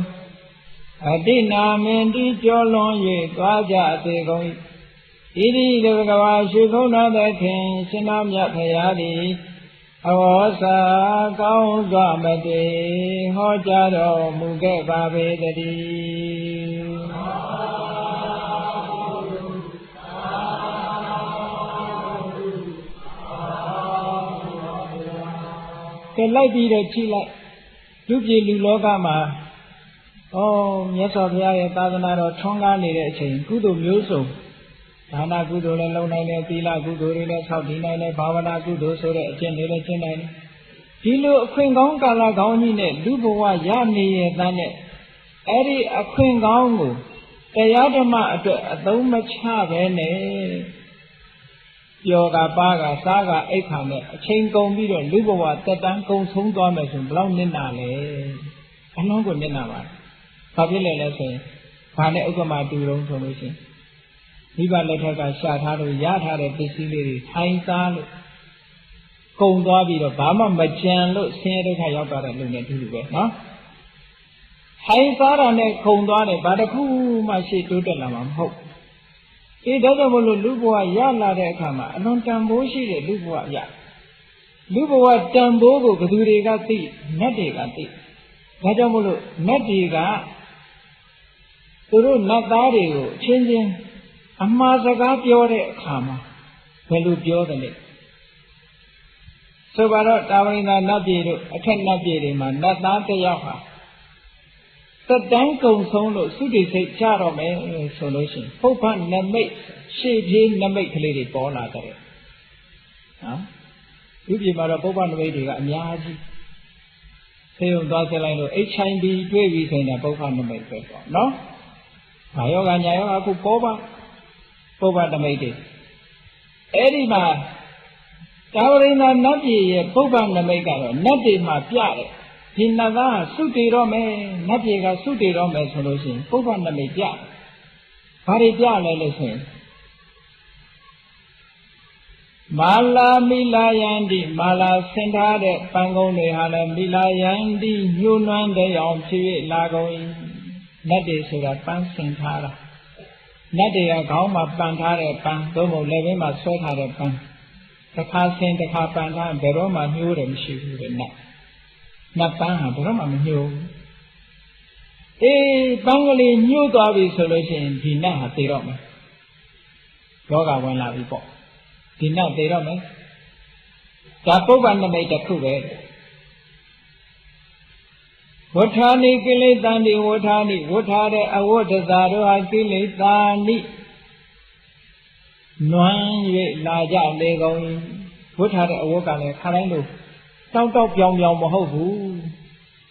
အတိနာမင်းတိကျော်လွန်၍သွားကြစေကုန်၏ဣတိတဘဂဝါရွှေခုံတော်သခင်ရှင်တော်မြတ်ဖရာသည်အဝေါစာကောင်းစွာမတေဟောကြားတော်မူခဲ့ပါပေတည်းကဲလိုက်ပြီးတော့ကြည့်လိုက်လူပြည်လူလောကမှာမြတ်စွာဘုရားရဲ့သာသနာတော်ထွန်းကားနေတဲ့အချိန်ကုသိုလ်မျိုးစုံဒါနကုသိုလ်လည်းလုပ်နိုင်တယ်သီလကုသိုလ်တွေလည်းဆောက်တည်နိုင်တယ်ဘာဝနာကုသိုလ်ဆိုတဲ့အကျင့်တွေလည်းကျင့်နိုင်တယ်ဒီလိုအခွင့်ကောင်းကာလကောင်းကြီးနဲ့လူဘဝရနေရတဲ့နဲ့အဲ့ဒီအခွင့်ကောင်းကိုတရားဓမ္မအတွက်အသုံးမချပဲနဲ့ပျော်ကပါကစားကအိတ်ခါနဲ့အချိန်ကုန်ပြီးတော့လူဘဝတက်တန်းကုန်ဆုံးသွားမယ်ဆိုရင်ဘယ်လောက်နစ်နာလဲအလုံးကိုနစ်နာပါဘာဖြစ်လဲလဲဆိုရင်ဘာနဲ့ဥပမာတူတုံးဆိုလို့ရှိရင်မိဘလက်ထက်ကရှာထားလို့ရထားတဲ့ပစ္စည်းလေးတွေထိုင်စားလို့ကုန်သွားပြီးတော့ဘာမှမကြံလို့ဆင်းရဲဒုက္ခရောက်သွားတဲ့လူနဲ့အတူတူပဲနော်ထိုင်စားတာနဲ့ကုန်သွားတယ်ဘာတစ်ခုမှရှေ့တိုးတက်လာမှာမဟုတ်ဒါကြောင့်မို့လို့လူဘဝရလာတဲ့အခါမှာအလွန်တန်ဖိုးရှိတဲ့လူဘဝရလူဘဝတန်ဖိုးကိုဘယ်သူတွေကသိနတ်တွေကသိဒါကြောင့်မို့လို့နတ်တွေကသူတို့နတ်သားတွေကိုအချင်းချင်းအမှားစကားပြောတဲ့အခါမှာဘယ်လိုပြောတယ်လဲဆိုပါတော့တာဝိနာနတ်ပြည်တို့အထက်နတ်ပြည်တွေမှာနတ်သားတစ်ယောက်ဟာသက်တမ်းကုန်ဆုံးလို့သုတိစိတ်ကြတော့မယ်ဆိုလို့ရှိရင်ပုပ္ပနမိတ်ရှေ့ပြေးနမိတ်ကလေးတွေပေါ်လာတဲ့နော်ဒီပြည်မှာတော့ပုပ္ပနမိတ်တွေကအများကြီးဆေးရုံသွားဆက်လိုက်လို့ HIV တွေ့ပြီဆိုရင်ပုပ္ပနမိတ်ပဲပေါ့နော်ဘာယောဂညာယောဂအခုပေါ်ပါပုပ္ပနမိတ်တွေအဲ့ဒီမှာတာဝရိန္ဒနတ်ပြည်ရဲ့ပုပ္ပနမိတ်ကတော့နတ်တွေမှာပြတယ်ဒီနတ်သားသုတေတော့မယ်နတ်ပြည်ကသုတေတော့မယ်ဆိုလို့ရှိရင်ပုပ္ပနမိတ်ပြဘာတွေပြလဲလို့ဆိုရင်မာလာမိလာယန္တိမာလာဆင်ထားတဲ့ပန်းကုန်းတွေဟာလည်းမိလာယန္တိညှိုးနွမ်းတဲ့အောင်ဖြစ်၍လာကုန်၏နတ်တွေဆိုတာပန်းဆင်ထားတာနတ်တွေကခေါင်းမှာပန်ထားတဲ့ပန်းသို့မဟုတ်လက်ဘင်းမှာဆွဲထားတဲ့ပန်းတစ်ခါဆင်တစ်ခါပန်ထားဘယ်တော့မှညှိုးတယ်မရှိဘူးတဲ့နတ်ပန်းဟာဘယ်တော့မှမညှိုးဘူးပန်းကလေးညှိုးသွားပြီဆိုလို့ရှိရင်ဒီနတ်ဟာသေတော့မယ်ယောဂဝင်လာပြီပေါ့ဒီနတ်သေတော့မယ်ဒါပုပ္ပနမိတ်တစ်ခုပဲဝဋ္ဌာနိကိလေသာနိဝဋ္ဌာနိဝဋ္ဌာတဲ့အဝဋ္ဌသာတို့ဟာကိလေသာနိနွမ်း၍လာကြလေကုန်ဝဋ္ဌာတဲ့အဝဋ္ဌကလည်းခါတိုင်းလို့တောက်တောက်ပြောင်ပြောင်မဟုတ်ဘူး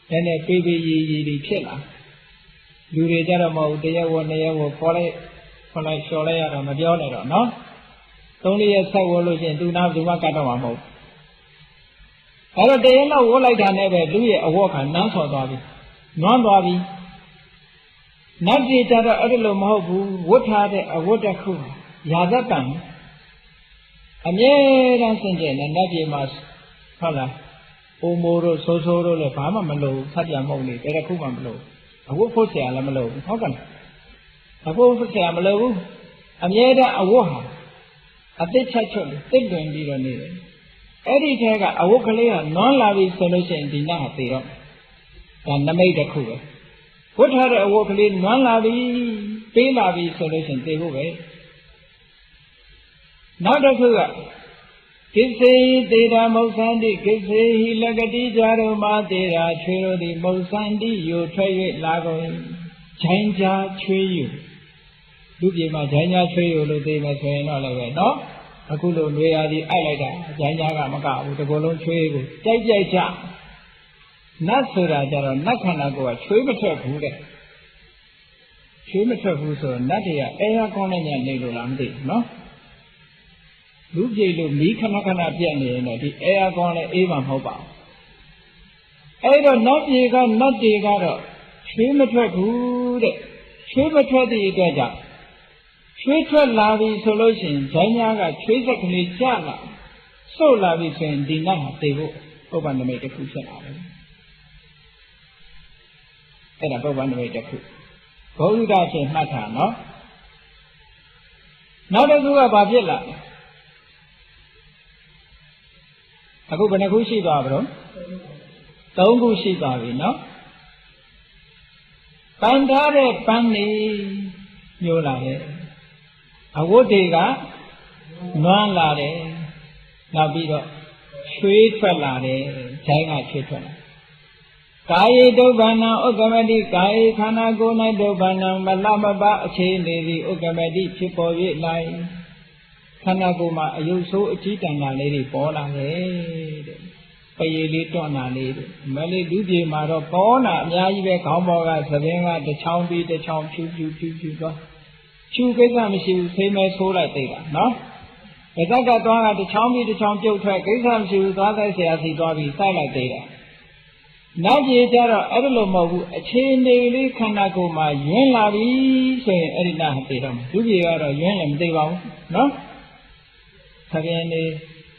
နည်းနည်းပေးပေးရီရီဖြစ်လာလူတွေကြတော့မဟုတ်တရားဝနှစ်ရက်ဝခေါ်လိုက်လျှော်လိုက်ရတော့မပြောနဲ့တော့နော်3-4ရက်ဆက်ဝလို့ရှိရင်သူနာသူမကတ်တော့မှာမဟုတ်အဲ့တော့တရင်တော့ဝတ်လိုက်တာနဲ့ပဲလူရဲ့အဝတ်ကနန်းဆော်သွားပြီနွမ်းသွားပြီနတ်ပြည်ကြတော့အဲ့လိုမဟုတ်ဘူးဝတ်ထားတဲ့အဝတ်တစ်ခုရာဇတံအမြဲတမ်းစင်ကြယ်နဲ့နတ်ပြည်မှာဟုတ်လားအိုမိုးတို့ဆိုးဆိုးတို့လည်းဘာမှမလုပ်ဖတ်ပြမဟုတ်လေတခုမှမလုပ်အဝတ်ဖို့ဆရာလည်းမလုပ်ဘူးဟုတ်ကဲ့အဝတ်ဖို့ဆရာမလုပ်ဘူးအမြဲတမ်းအဝတ်ဟာအသက်ချက်ချွတ်တစ်တွင်ပြီးတော့နေတယ်အဲ့ဒီထဲကအဝတ်ကလေးကနွမ်းလာပြီဆိုလို့ရှိရင်ဒီနတ်ဟာသေတော့ဒါနမိတ်တစ်ခုပဲ ဝတ်ထားတဲ့အဝတ်ကလေးနွမ်းလာပြီပေးလာပြီဆိုလို့ရှိရင်သေဖို့ပဲနောက်တစ်ခုကကိစ္စေသေတာမုတ်ဆန္တိကိစ္စေဟိလကတိကြတော်မှာသေတာချွေတို့သည်မုတ်ဆန္တိယိုထွက်၍လာကုန်ဂျိုင်းကြားချွေယူလူပြေမှာဂျိုင်းကြားချွေယူလို့သေမယ်ဆိုရင်တော့လည်းပဲနော်အခုလိုနွေရာသီအိုက်လိုက်တာဂျိုင်းကြားကမကဘူးတကူလုံးချွေကိုကြိုက်ကြိုက်ချနတ်ဆိုတာကြတော့နတ်ခန္ဓာကိုယ်ကချွေမထွက်ဘူးတဲ့ချွေမထွက်ဘူးဆိုတော့နတ်တွေကအဲရကောင်းတဲ့ညနေလို့လားမသိဘူးနော်လူပြေလို့မီးခဏခဏပြတ်နေရင်တော့ဒီအဲရကောင်းလည်းအေးမှမဟုတ်ပါဘူးအဲ့တော့နတ်ပြေကနတ်တွေကတော့ချွေမထွက်ဘူးတဲ့ချွေမထွက်တဲ့အတွက်ကြောင့်ချွေထွက်လာပြီဆိုလို့ရှိရင်ဂျိုင်းများကချွေးစက်ကလေးကျလာစို့လာပြီဆိုရင်ဒီနတ်ဟာသေဖို့ပုပ္ပန္နမိတ်တစ်ခုဖြစ်လာတယ်အဲ့ဒါပုပ္ပန္နမိတ်တစ်ခုဘုရားရှင်မှတ်တာနော်နောက်တစ်ခုကဘာဖြစ်လာအခုဘယ်နှခုရှိသွားပြီတော့3ခုရှိသွားပြီနော်ပန်ထားတဲ့ပန်းနေညိုလာတယ်အဝတ်တွေကနွမ်းလာတယ်နောက်ပြီးတော့ချွေးထွက်လာတယ်ဂျိုင်းကချွေးထွက်လာကာယေဒုဗ္ဗနံဥက္ကမတိကာယေခန္ဓာကိုယ်၌ဒုဗ္ဗနံမလမပအခြေအနေသည်ဥက္ကမတိဖြစ်ပေါ်၍လိုက်ခန္ဓာကိုယ်မှာအယုတ်ဆိုးအကြီးတန်တာလေးတွေပေါ်လာတယ်တဲ့ပရေလေးတွန့်တာလေးတွေမလေးလူပြေမှာတော့ပေါ်တာအများကြီးပဲခေါင်းပေါ်ကသပင်ကတစ်ချောင်းပြီးတစ်ချောင်းဖြူသွားဖြူကိစ္စမရှိဘူးဆေးမဲဆိုးလိုက်သေးတာနော်ဒါကသွားကတစ်ချောင်းပြီးတစ်ချောင်းပြုတ်ထွက်ကိစ္စမရှိဘူးသွားတိုက်ဆရာစီသွားပြီးစိုက်လိုက်သေးတယ်နောက်ပြေကြတော့အဲ့လိုမဟုတ်ဘူးအခြေအနေလေးခန္ဓာကိုယ်မှာယွင်းလာပြီဆိုရင်အဲ့ဒီနာသေတော့လူပြေကတော့ယွင်းလည်းမသိပါဘူးနော်သပင်နေ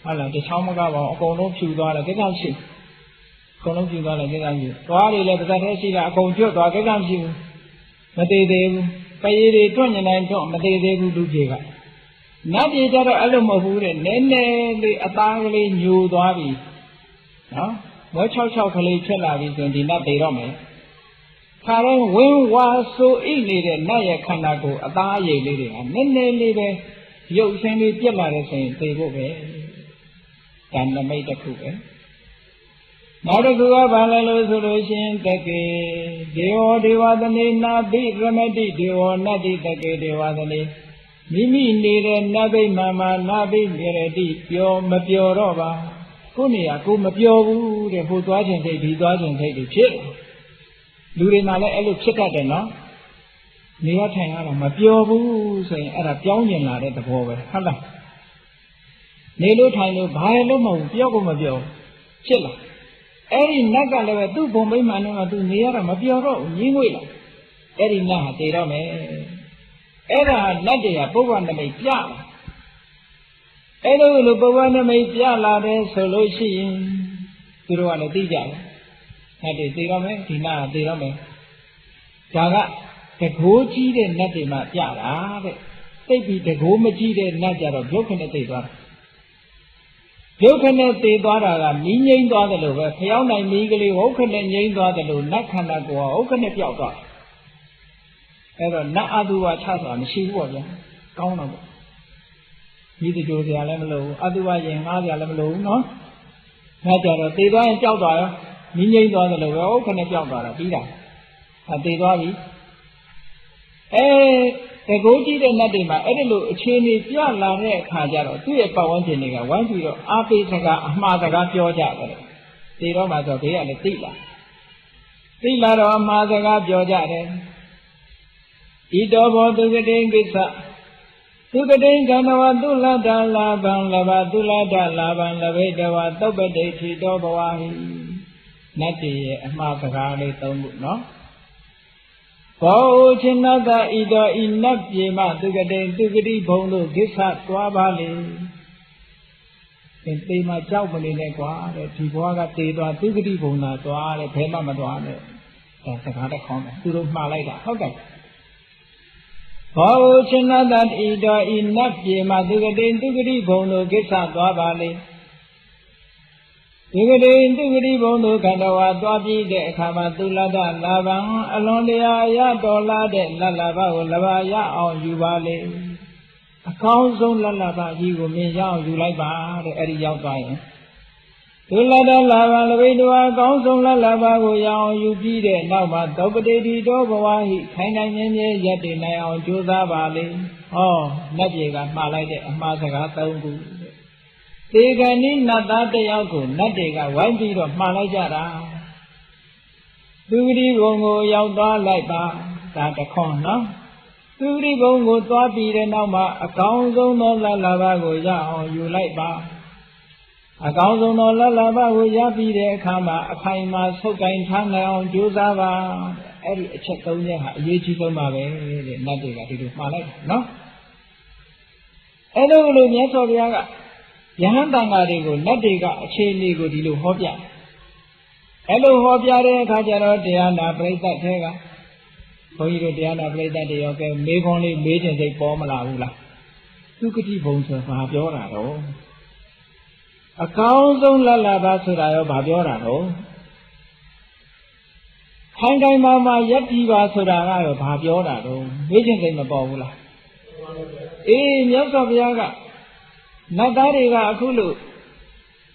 ဟုတ်လားတစ်ချောင်းမကပါဘူးအကုန်လုံးဖြူသွားတယ်ကိစ္စမရှိဘူးအကုန်လုံးဖြူသွားတယ်ကိစ္စမရှိဘူးသွားတွေလည်းတစ်သက်တည်းရှိတာအကုန်ကျွတ်သွားကိစ္စမရှိဘူးမသေးသေးဘူးပရေတွေတွန့်နေတိုင်းတွန့်မသေးသေးဘူးလူပြေကနတ်ပြေကြတော့အဲ့လိုမဟုတ်ဘူးတဲ့နည်းနည်းလေးအသားကလေးညိုသွားပြီနော်ဝဲ66ကလေးဖြစ်လာပြီဆိုရင်ဒီနတ်သေးတော့မယ်ခါတော့ဝင်းဝါဆိုဣနေတဲ့နတ်ရဲ့ခန္ဓာကိုယ်အသားအရည်လေးတွေကနည်းနည်းလေးပဲရုပ်ဆင်းလေးပြက်လာတယ်ဆိုရင်သေဖို့ပဲဒါနမိတ်တစ်ခုပဲနောက်တစ်ခုကဘာလဲလို့ဆိုလို့ရှိရင်တကေဒေဝဒေဝသနေနာဘိရမတိဒေဝနတ္တိတကေဒေဝသနေမိမိနေတဲ့နတ်ဘိမာနာဘိမြေရတိပြောမပြောတော့ပါကိုနေရကိုမပြောဘူးတဲ့ဟိုသွားခြင်းထိတ်ဒီသွားခြင်းထိတ်တွေဖြစ်လူတွေမှလည်းအဲ့လိုဖြစ်တတ်တယ်နော်နေရထိုင်ရတော့မပြောဘူးဆိုရင်အဲ့ဒါပြောင်းကျင်လာတဲ့သဘောပဲဟုတ်လားနေလို့ထိုင်လို့ဘာလို့မဟုတ်ပြောကိုမပြောဖြစ်လာအဲ့ဒီနတ်ကလည်းပဲသူ့ဘုံမိမှန်နဲ့မှသူနေရတော့မပြောတော့ဘူးညင်းငွေ့လာအဲ့ဒီနတ်ဟာတည်တော့မယ်အဲ့ဒါနတ်တွေကပုဗ္ဗနမိတ်ပြလာအဲ့လိုပုဗ္ဗနမိတ်ပြလာတယ်ဆိုလို့ရှိရင်သူတို့ကလည်းသိကြတယ်နတ်တွေတည်တော့မယ်ဒီနတ်ဟာတည်တော့မယ်ဒါကတကိုးကြီးတဲ့နတ်တွေမှပြတာတဲ့သိပြီတကိုးမကြီးတဲ့နတ်ကြတော့ရုပ်ခနဲ့သိသွားတာရုပ်ခနဲ့သိသွားတာကမီးငိမ့်သွားတယ်လို့ပဲဖျောင်းနိုင်မီးကလေးဟုတ်ခနဲ့ငိမ့်သွားတယ်လို့နတ်ခန္ဓာကိုယ်ဟုတ်ခနဲ့ပျောက်သွားတယ်အဲ့တော့နတ်အတုဝါချဆိုတာမရှိဘူးပေါ့ဗျာကောင်းတော့ပေါ့ဒီတကြိုစရာလည်းမလိုဘူးအတုဝါရင်ငားစရာလည်းမလိုဘူးနော်ငါကြတော့သိသွားရင်ပျောက်သွားရောမီးငိမ့်သွားတယ်လို့ပဲဟုတ်ခနဲ့ပျောက်သွားတာပြီးတာသိသွားပြီတကိုးကြည့်တဲ့နတ်တွေမှာအဲ့ဒီလိုအခြေအနေပြလာတဲ့အခါကျတော့သူ့ရဲ့ပတ်ဝန်းကျင်တွေကဝိုင်းပြီးတော့အားပေးစကားအမှားစကားပြောကြတယ်ဒီတော့မှဆိုဘေးကလည်းသိလာတော့အမှားစကားပြောကြတယ်ဤတော်ဘောသူကတိကိစ္စသူကတိကဏဝသုလတ္တလာဘံလဘသုလတ္တလာဘံလဘိတဝသုပ္ပတိထိတော်ဘဝဟိနတ်တွေရဲ့အမှားစကားလေးသုံးခုနော်ဘောချင်နတဤတော်ဤနတ်ပြေမသူကတိသူကတိဘုံတို့ကိစ္စသွားပါလေသေမှာကြောက်မနေနဲ့ကွာတဲ့ဒီဘွားကသေသွားသူကတိဘုံသာသွားတဲ့ဘယ်မှမသွားနဲ့ဒါစကားတစ်ခေါက်သူတို့မှားလိုက်တာဟုတ်တယ်ဘောချင်နတဤတော်ဤနတ်ပြေမသူကတိဘုံတို့ကိစ္စသွားပါလေသူ ဒီကတိသူကတိဘုံတို့ခန္ဓာဝါသွားပြီးတဲ့အခါမှာသူလတ္တလာဗံအလွန်တရာရတော်လာတဲ့လလဘကိုလဘရအောင်ယူပါလေအကောင်းဆုံးလလဘကြီးကိုမြင်ရအောင်ယူလိုက်ပါတဲ့အဲ့ဒီရောက်သွားရင်သူလတ္တလာဗံလဘိတဝါအကောင်းဆုံးလလဘကိုရအောင်ယူပြီးတဲ့နောက်မှာသောပတိတိတောဘဝဟိခိုင်နိုင်မြဲမြဲရပ်တည်နိုင်အောင်ကြိုးစားပါလေဟောနတ်ပြေကမှားလိုက်တဲ့အမှားစကား၃ခုတေဂဏိနတ်သားတယောက်ကိုနတ်တွေကဝိုင်းပြီးတော့မှားလိုက်ကြတာသူဂတိဘုံကိုရောက်သွားလိုက်ပါဒါတခွန်းနော်သူဂတိဘုံကိုသွားပြီးတဲ့နောက်မှာအကောင်းဆုံးသောလလဘကိုရအောင်ယူလိုက်ပါအကောင်းဆုံးသောလလဘကိုရပြီးတဲ့အခါမှာအခိုင်အမာဆုပ်ကိုင်ထားနိုင်အောင်ကြိုးစားပါအဲ့ဒီအချက်၃ချက်ဟာအရေးကြီးဆုံးပါပဲတဲ့နတ်တွေကဒီလိုမှားလိုက်နော်အဲ့လိုမြတ်စွာဘုရားကယဟန်တန်ဃာတွေကိုနတ်တွေကအခြေအနေကိုဒီလိုဟောပြအဲ့လိုဟောပြတဲ့အခါကျတော့တရားနာပရိသတ်တွေကဘုန်းကြီးတို့တရားနာပရိသတ်တွေရောကဲမေးခွန်းလေးမေးခြင်းစိတ်ပေါ်မလာဘူးလားသူကတိဘုံဆိုဘာပြောတာတော့အကောင်းဆုံးလလဘဆိုတာရောဘာပြောတာတော့ခိုင်ခိုင်မာမာယက်တီပါဆိုတာကရောဘာပြောတာတော့မေးခြင်းစိတ်မပေါ်ဘူးလားအေးမြတ်စွာဘုရားကနတ်သားတွေကအခုလို့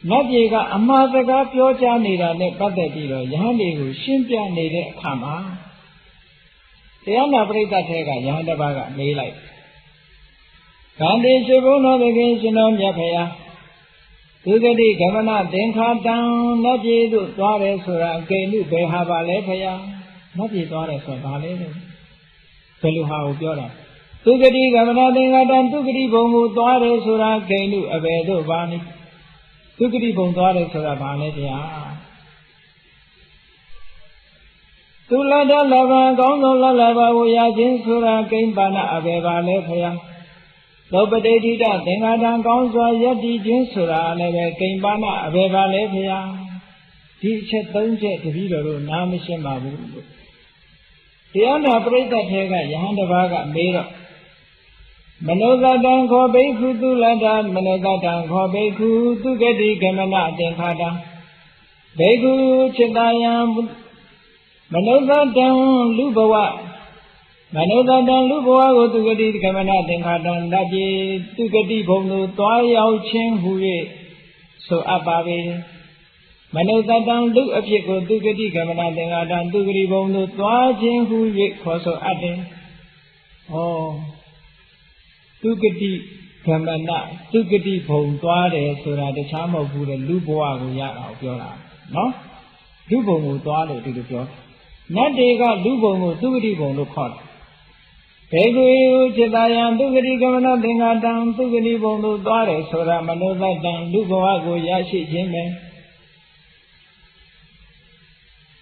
နတ်ပြည်ကအမှားစကားပြောကြားနေတာနဲ့ပတ်သက်ပြီးတော့ယဟန်တွေကိုရှင်းပြနေတဲ့အခါမှာတရားနာပရိသတ်ထဲကယဟန်တစ်ပါးကမေးလိုက်ဂန္ဒီရှိဘုန်းတော်သခင်ရှင်တော်မြတ်ဖေဟာသူဂတိဂမနသင်္ခါတံနတ်ပြည်သို့သွားတယ်ဆိုတာအကိဉ္ဘယ်ဟာပါလဲဖေဟာနတ်ပြည်သွားတယ်ဆိုတာဘာလဲလို့ဘယ်လိုဟာကိုပြောတာသူဂတိကမနာသင်္ဃတံသူဂတိဘုံကိုသွားတယ်ဆိုတာဂိဉ္ဓုအဘယ်သို့ပါနည်းသူဂတိဘုံသွားတယ်ဆိုတာဘာလဲတရားသူလတ္တလဘကောင်းသောလလဘကိုရခြင်းဆိုတာဂိဉ္ပါဏအဘယ်ပါလဲဖျားသောပတိဋ္ဌိတသင်္ဃတံကောင်းစွာယတ္တိခြင်းဆိုတာလည်းပဲဂိဉ္ပါဏအဘယ်ပါလဲဖျားဒီအချက်၃ချက်တပည့်တော်တို့နားမရှင်းပါဘူးတရားနာပရိသတ်ထဲကယဟန်တစ်ပါးကမေးတော့မနောသတံခောဘိက္ခုသူလတ္တမနောသတံခောဘိက္ခုသူဂတိကမနသင်္ခါတံဘိက္ခုจิตာယံမနောသတံလူဘဝမနောသတံလူဘဝကိုသူဂတိကမနသင်္ခါတံတပြေသူဂတိဘုံသို့သွားရောက်ခြင်းဟူ၍ဆိုအပ်ပါပေမနောသတံလူအဖြစ်ကိုသူဂတိကမနသင်္ခါတံသူဂတိဘုံသို့သွားခြင်းဟူ၍ခေါ်ဆိုအပ်တယ်။ဩသူဂတိကမနသူဂတိဘုံသွားတယ်ဆိုတာတခြားမဟုတ်ဘူးလေလူဘဝကိုရတာကိုပြောတာနော်လူဘုံကိုသွားလို့ဒီလိုပြောနတ်တွေကလူဘုံကိုသူဂတိဘုံလို့ခေါ်တယ်ဘေကွေจิตာယံသူဂတိကမနသင်္ဃတံသူဂတိဘုံသို့သွားတယ်ဆိုတာမနောသတံလူဘဝကိုရရှိခြင်းပဲ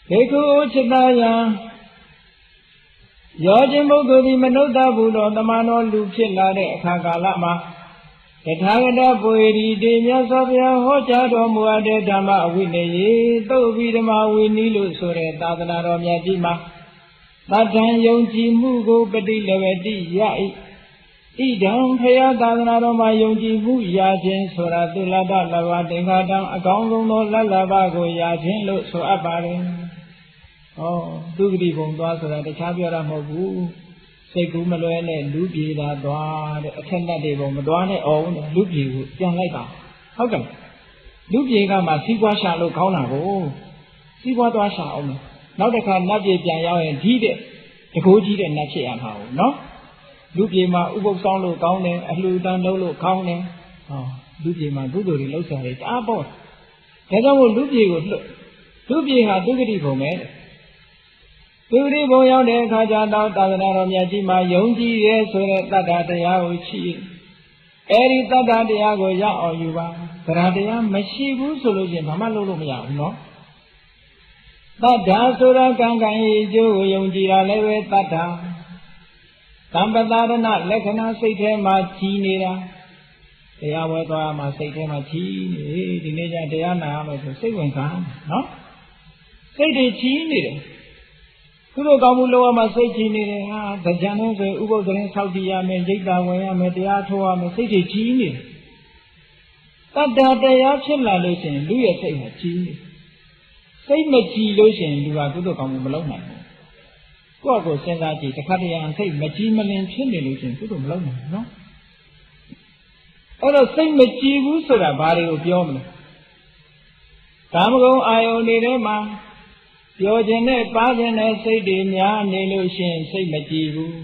ဘေကွจิตာယံရောခြင်းပုဂ္ဂိုလ်ဒီမနုဿဘုတော်တမန်တော်လူဖြစ်လာတဲ့အခါကာလမှာတထာဂတပွေရီတေမြတ်စွာဘုရားဟောကြားတော်မူအပ်တဲ့ဓမ္မအဝိနည်းသုတ်ပြီးဓမ္မဝိနည်းလို့ဆိုတဲ့သာသနာတော်မြတ်ကြီးမှာသတ္တံယုံကြည်မှုကိုပฏิလဝတိယဣဒံဖရာသာသနာတော်မှာယုံကြည်မှုရခြင်းဆိုတာသုလတ္တလဘသင်္ခါတံအကောင်းဆုံးသောလလဘကိုရခြင်းလို့ဆိုအပ်ပါတယ်ဩသူဂတိဘုံသွားဆိုတာတခြားပြောတာမဟုတ်ဘူးစိတ်ကူးမလွဲနဲ့လူပြေတာသွားတဲ့အထက်နဲ့တွေဘုံမသွားနဲ့ဩလူပြေကိုပြန်လိုက်ပါဟုတ်ကဲ့လူပြေကမှစီးပွားရှာလို့ခေါင်းတာကိုစီးပွားသွားရှာအောင်နောက်တစ်ခါနတ်ပြေပြန်ရောက်ရင်ဒီတဲ့တကိုးကြီးတဲ့နတ်ဖြစ်ရမှာဟုတ်နော်လူပြေမှာဥပုသ်ဆောင်လို့ကောင်းတယ်အလှူတန်းလုပ်လို့ကောင်းတယ်ဟောလူပြေမှာကုသိုလ်တွေလုပ်စားတယ်တအားပေါ့ဒါကြောင့်မို့လူပြေကိုလူပြေဟာသူဂတိဘုံပဲသူဂတိဘုံရောက်တဲ့အခါကျတော့သာသနာတော်မြတ်ကြီးမှာယုံကြည်ရဲဆိုတဲ့တတ္တတရားကိုရှိအဲဒီတတ္တတရားကိုရအောင်ယူပါသရတရားမရှိဘူးဆိုလို့ချင်းဘာမှလုပ်လို့မရဘူးနော်တတ္တဆိုတာကံကံရဲ့အကျိုးကိုယုံကြည်တာလည်းပဲတတ္တသံပတာရဏလက္ခဏာစိတ်ထဲမှာကြီးနေတာတရားဝဲသွားမှစိတ်ထဲမှာကြီးနေဒီနေ့ကျတရားနာရမယ်ဆိုစိတ်ဝင်စားနော်စိတ်တွေကြီးနေတယ်သူတို့ကောင်းမှုလုပ်ရမှစိတ်ကြီးနေတယ်ဟာကြံလို့ဆိုဥပုသ်သတင်းဆောက်တည်ရမယ်ရိတ်တာဝင်ရမယ်တရားထိုးရမယ်စိတ်တွေကြီးနေတယ်တ တ္တတရားဖြစ်လာလို့ရှိရင်လူရဲ့စိတ်မှာကြီးနေစိတ်မကြည်လို့ရှိရင်လူကကုသိုလ်ကောင်းမှုမလုပ်နိုင်ဘူးကိုယ့်ကိုယ်စဉ်းစားကြည့်တစ်ခါတည်းအောင်စိတ်မကြည်မလင်ဖြစ်နေလို့ရှိရင်ကုသိုလ်မလုပ်နိုင်ဘူးနော်အဲ့တော့စိတ်မကြည်ဘူးဆိုတာဘာတွေကိုပြောမလဲကာမဂုဏ်အာယုန်တွေထဲမှာပြောခြင်းနဲ့ပါခြင်းနဲ့စိတ်တွေများနေလို့ရှိရင်စိတ်မကြည်ဘူး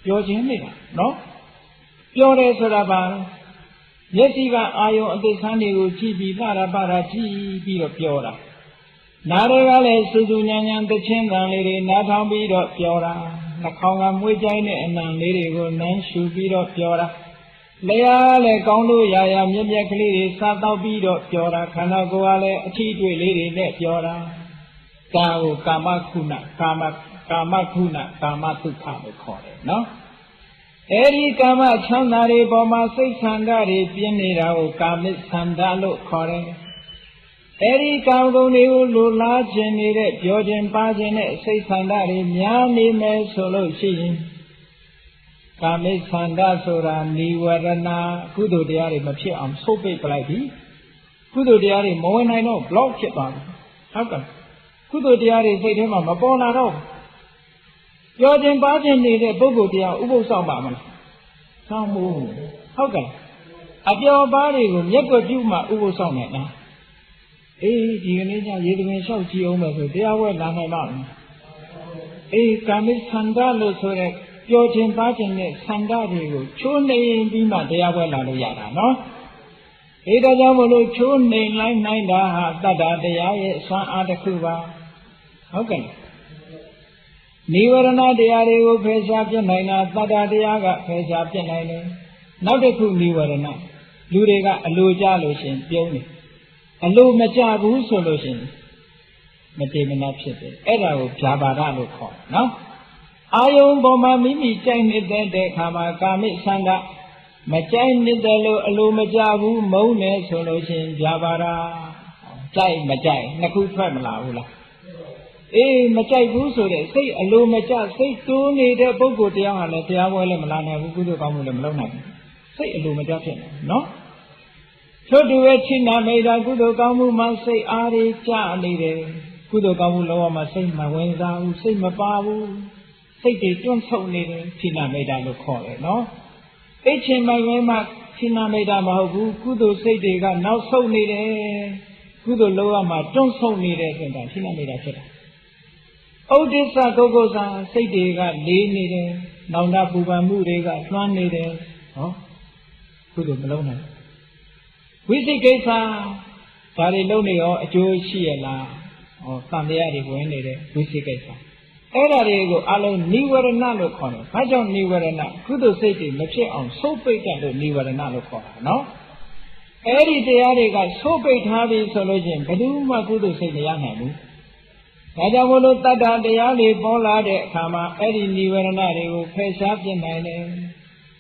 ပြောခြင်းနေတာနော်ပြောတယ်ဆိုတာဘာမျက်စိကအာယုံအသက်ဆန်းတွေကိုကြည့်ပြီးလာရပါတာကြည့်ပြီးတော့ပြောတာနားတွေကလည်းစူးစူးညံ့ညံ့သချင်းတန်လေးတွေနားထောင်ပြီးတော့ပြောတာနှာခေါင်းကမွေးကြိုင်းတဲ့အနံလေးတွေကိုနမ်းရှူပြီးတော့ပြောတာလျှာလည်းကောင်းလို့ရာမြက်မြက်ကလေးတွေစားတော့ပြီးတော့ပြောတာခန္ဓာကိုယ်ကလည်းအထီးတွေ့လေးတွေနဲ့ပြောတာကာကိုကာမခုနကာမခုနကာမဒုက္ခလို့ခေါ်တယ်နော်အဲ့ဒီကာမချမ်းသာတွေပေါ်မှာစိတ်ဆန္ဒတွေပြင်းနေတာကိုကာမိဆန္ဒလို့ခေါ်တယ်အဲ့ဒီကာမဂုဏ်တွေကိုလိုလားခြင်းနေတဲ့ပြောခြင်းပါခြင်းနဲ့စိတ်ဆန္ဒတွေများနေမယ်ဆိုလို့ရှိရင်ကာမိဆန္ဒဆိုတာနိဝရဏကုသိုလ်တရားတွေမဖြစ်အောင်ဆုတ်ပိတ်ပလိုက်ပြီကုသိုလ်တရားတွေမဝင်နိုင်တော့ block ဖြစ်သွားပြီဟုတ်ကဲ့ကုသိုလ်တရားတွေစိတ်ထဲမှာမပေါ်လာတော့ပြောခြင်းပါခြင်းနေတဲ့ပုဂ္ဂိုလ်တရားဥပုသ်ဆောင်ပါမလားဆောင်းမှုဟုတ်ကဲ့အပျော်ပါးတွေကိုမျက်ကွယ်ပြုမှဥပုသ်ဆောင်နိုင်လားအေးဒီကနေ့ကျရေသမင်လျှောက်ကြည့်အောင်မယ်ဆိုတရားဝဲလာနိုင်ပါ့မလားအေးကာမိဆန္ဒလို့ဆိုတဲ့ပြောခြင်းပါခြင်းနဲ့ဆန္ဒတွေကိုချိုးနှိမ်ပြီးမှတရားဝဲလာလို့ရတာနော်အေးဒါကြောင့်မလို့ချိုးနှိမ်လိုက်နိုင်တာဟာတတ္တတရားရဲ့ဆွမ်းအားတစ်ခုပါဟုတ်ကဲ့နိဝရဏတရားတွေကိုဖယ်ရှားပြနိုင်တာတတ္တတရားကဖယ်ရှားပြနိုင်တယ်နောက်တစ်ခုနိဝရဏလူတွေကအလိုကြလို့ရှင်ပြုံးတယ်အလိုမကြဘူးဆိုလို့ရှင်မတည်မနာဖြစ်တယ်အဲ့ဒါကိုဗျာပါဒလို့ခေါ်နော်အာယုံပေါ်မှာမိမိကြိုက်နေတဲ့အခါမှာကာမိဆန္ဒမကြိုက်နေတဲ့လို့အလိုမကြဘူးမုန်းတယ်ဆိုလို့ရှင်ဗျာပါဒကြိုက်မကြိုက်နှစ်ခုထွက်မလာဘူးလားအေးမကြိုက်ဘူးဆိုတဲ့စိတ်အလိုမကျစိတ်တိုးနေတဲ့ပုဂ္ဂိုလ်တရားဟာလည်းတရားပွဲလည်းမလာနိုင်ဘူးကုသိုလ်ကောင်းမှုလည်းမလုပ်နိုင်ဘူးစိတ်အလိုမကျဖြစ်နေနော်ထို့တူပဲချိနာမိတာကုသိုလ်ကောင်းမှုမှစိတ်အားတွေကျနေတယ်ကုသိုလ်ကောင်းမှုလောကမှာစိတ်မဝင်စားဘူးစိတ်မပါဘူးစိတ်တွေတွန့်ဆုတ်နေတယ်ချိနာမိတာလို့ခေါ်တယ်နော်အိတ်ချင်မိုင်ဝဲမှာချိနာမိတာမဟုတ်ဘူးကုသိုလ်စိတ်တွေကနောက်ဆုတ်နေတယ်ကုသိုလ်လောကမှာတွန့်ဆုတ်နေတဲ့ဆိုတာချိနာမိတာဖြစ်တာဥဒိစ္စကုက္ကုစာစိတ်တွေကလေးနေတယ်နောင်တပူပန်မှုတွေကလွှမ်းနေတယ်ဟောကုသိုလ်မလုံးနိုင်ဝိသိကိစ္စဒါတွေလုံးနေရောအကျိုးရှိရလားဟောသံတရားတွေဝင်နေတယ်ဝိသိကိစ္စအဲ့ဒါတွေကိုအလုံးနိဝရဏလို့ခေါ်တယ်ဘာကြောင့်နိဝရဏကုသိုလ်စိတ်တွေမဖြစ်အောင်စိုးပိတ်တယ်လို့နိဝရဏလို့ခေါ်တာနော်အဲ့ဒီတရားတွေကစိုးပိတ်ထားပြီဆိုလို့ချင်းဘယ်သူမှကုသိုလ်စိတ်မရနိုင်ဘူးဒါကြောင့်မို့လို့တတ္တတရားတွေပေါ်လာတဲ့အခါမှာအဲ့ဒီနိဝရဏတွေကိုဖယ်ရှားပြနိုင်တယ်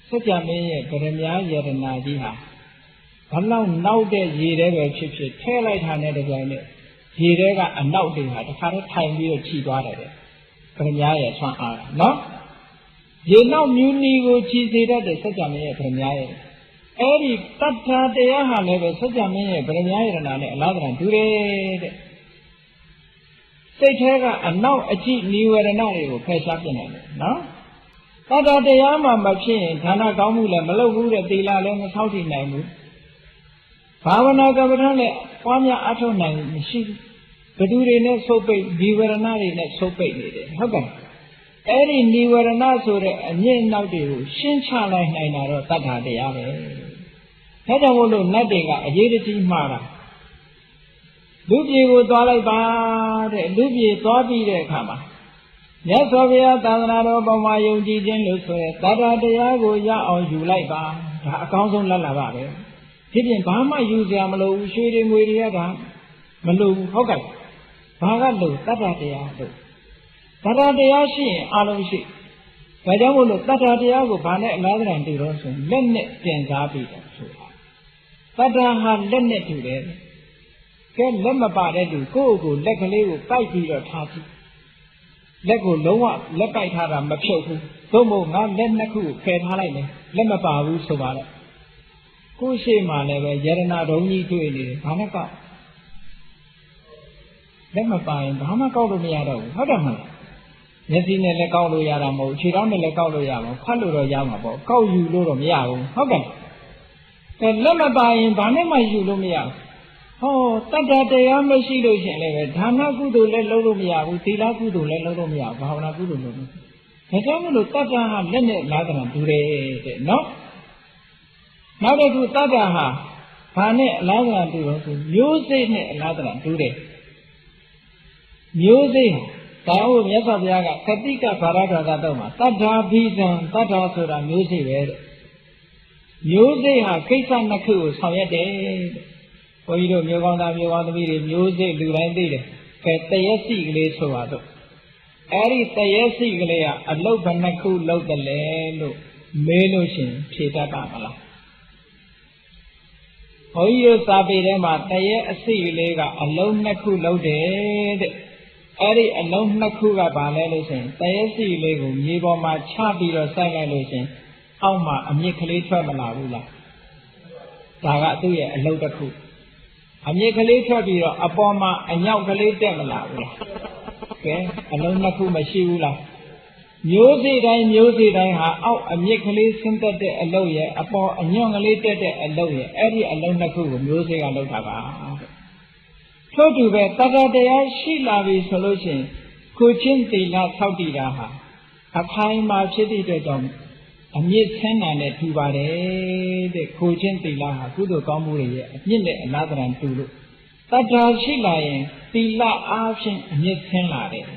စัจ जा မင်းရဲ့ဗရမ ्या ယရနာကြီးဟာဘလောက်နောက်တဲ့ရေထဲပဲဖြစ်ဖြစ်ထဲလိုက်တာနဲ့တကြိုင်နဲ့ရေထဲကအနောက်တွေဟာတခါတည်းထိုင်ပြီးတော့ခြိသွားတယ်ဗရမ ्या ရဲ့ဆွမ်းအားနော်ရေနောက်မြူနီကိုခြိစေတတ်တဲ့စัจ जा မင်းရဲ့ဗရမ ्या ရဲ့အဲ့ဒီတတ္တတရားဟာလည်းပဲစัจ जा မင်းရဲ့ဗရမ ्या ယရနာနဲ့အလားတူတူတယ်တဲ့စိတ်ထဲကအနောက်အကြည့်နိဝရဏတွေကိုဖယ်ရှားပြနိုင်တယ်နော်တတ္တတရားမှမဖြစ်ရင်ဌာနကောင်းမှုလည်းမလုပ်ဘူးတဲ့သီလလည်းမဆောက်တည်နိုင်ဘူးဘာဝနာကမ္မဋ္ဌာန်းလည်းပွားများအထောက်နိုင်မရှိဘူးဘယ်သူတွေနဲ့ဆုတ်ပိတ်နိဝရဏတွေနဲ့ဆုတ်ပိတ်နေတယ်ဟုတ်ကဲ့အဲ့ဒီနိဝရဏဆိုတဲ့အငြိအနောက်တွေကိုရှင်းချလိုက်နိုင်တာတော့တတ္တတရားပဲဒါကြောင့်မို့လို့နတ်တွေကအရေးတကြီးမှားတာလူပြေကိုသွားလိုက်ပါတဲ့လူပြေသွားပြီးတဲ့အခါမှာမြတ်စွာဘုရားသာသနာတော်ပေါ်မှာယုံကြည်ခြင်းလို့ဆိုရဲတတ္တတရားကိုရအောင်ယူလိုက်ပါဒါအကောင်းဆုံးလက်လာပါပဲဒီပြင်ဘာမှယူစရာမလိုဘူးရွှေတွေငွေတွေကဒါမလိုဘူးဟုတ်ကဲ့ဘာကလို့တတ္တတရားလို့တတ္တတရားရှိရင်အလုံးရှိဒါကြောင့်မို့လို့တတ္တတရားကိုဘာနဲ့အလားတန်တူတော့ဆိုလက်နဲ့ပြင်စားပြီးတော့ဆိုတာတတ္တဟာလက်နဲ့တူတယ်ကဲလက်မပါတဲ့သူကိုယ့်ကိုယ်လက်ကလေးကိုပိုက်ပြီးတော့ထားကြည့်လက်ကိုလုံးဝလက်ပိုက်ထားတာမဖြုတ်ဘူးသို့မဟုတ်ငါလက်နှစ်ခုကိုဖယ်ထားလိုက်မယ်လက်မပါဘူးဆိုပါတော့ ကိုရှိမှလည်းပဲယရနာဒုံကြီးတွေ့နေတယ်ဘာနဲ့ကောက်လက်မပိုင်ဘာမှကောက်လို့မရတော့ဘူးဟုတ်တယ်မလားမျက်စိနဲ့လည်းကောက်လို့ရတာမဟုတ်ခြေထောက်နဲ့လည်းကောက်လို့ရမှာဖတ်လို့တော့ရမှာပေါ့ကောက်ယူလို့တော့မရဘူးဟုတ်ကဲ့အဲလက်မပိုင်ဘာနဲ့မှယူလို့မရဘူးဟောတတ္တတရားမရှိလို့ရှင်လည်းပဲဒါနကုသိုလ်လည်းလုပ်လို့မရဘူးသီလကုသိုလ်လည်းလုပ်လို့မရဘူးဘာဝနာကုသိုလ်လုပ်လို့ဒါကြောင့်မလို့တတ္တဟာလက်နဲ့လာတာတူတယ်တဲ့နော်နောက်တစ်ခုတတ္တဟာဘာနဲ့အလားတူတူလို့ဆိုမျိုးစိတ်နဲ့အလားတူတူတယ်မျိုးစိတ်ဒါဟုတ်မြတ်စွာဘုရားကကတိကဗာရဒတာတော့မှာတတ္ထာဘိဇံတတ္ထာဆိုတာမျိုးစိတ်ပဲတဲ့မျိုးစိတ်ဟာကိစ္စနှစ်ခုကိုဆောင်ရွက်တယ်တဲ့ဘုန်းကြီးတို့မျိုးကောင်းသားမျိုးကောင်းသမီးတွေမျိုးစိတ်လူတိုင်းသိတယ်ကဲတရက်စီကလေးဆိုပါတော့အဲ့ဒီတရက်စီကလေးကအလုတ်ဘယ်နှခုလုပ်တယ်လဲလို့မေးလို့ရှင်ဖြေတတ်ပါမလားဘုန်းကြီးတို့စာပေထဲမှာတရက်အစီကလေးကအလုံးနှစ်ခုလုပ်တယ်တဲ့အဲ့ဒီအလုံးနှစ်ခုကဘာလဲလို့ဆိုရင်တရက်စီလေးကိုမြေပေါ်မှာချပြီးတော့စိုက်လိုက်လို့ရှင်အောက်မှာအမြစ်ကလေးထွက်မလာဘူးလားဒါကသူ့ရဲ့အလုံးတစ်ခုအမြစ်ကလေးထွက်ပြီးတော့အပေါ်မှာအညောက်ကလေးတက်မလာဘူးလားကဲအလုံးနှစ်ခုမရှိဘူးလားမျိုးစိတိုင်းဟာအောက်အမြစ်ကလေးဆင်းသက်တဲ့အလုံးရဲ့အပေါ်အညွန့်ကလေးတက်တဲ့အလုံးရဲ့အဲ့ဒီအလုံးနှစ်ခုကိုမျိုးစိကလောက်တာပါထို့တူပဲတတ္တတရားရှိလာပြီဆိုလို့ရှိရင်ကိုချင်းသီလဆောက်တည်တာဟာအခိုင်အမာဖြစ်တဲ့အတွက်ကြောင့်အမြင့်ဆန်းတာနဲ့တူပါတယ်တဲ့ကိုချင်းသီလဟာကုသိုလ်ကောင်းမှုတွေရဲ့အမြင့်နဲ့အလားတန်တူလို့တတ္တာရှိလာရင်သီလအားဖြင့်အမြင့်ဆန်းလာတယ်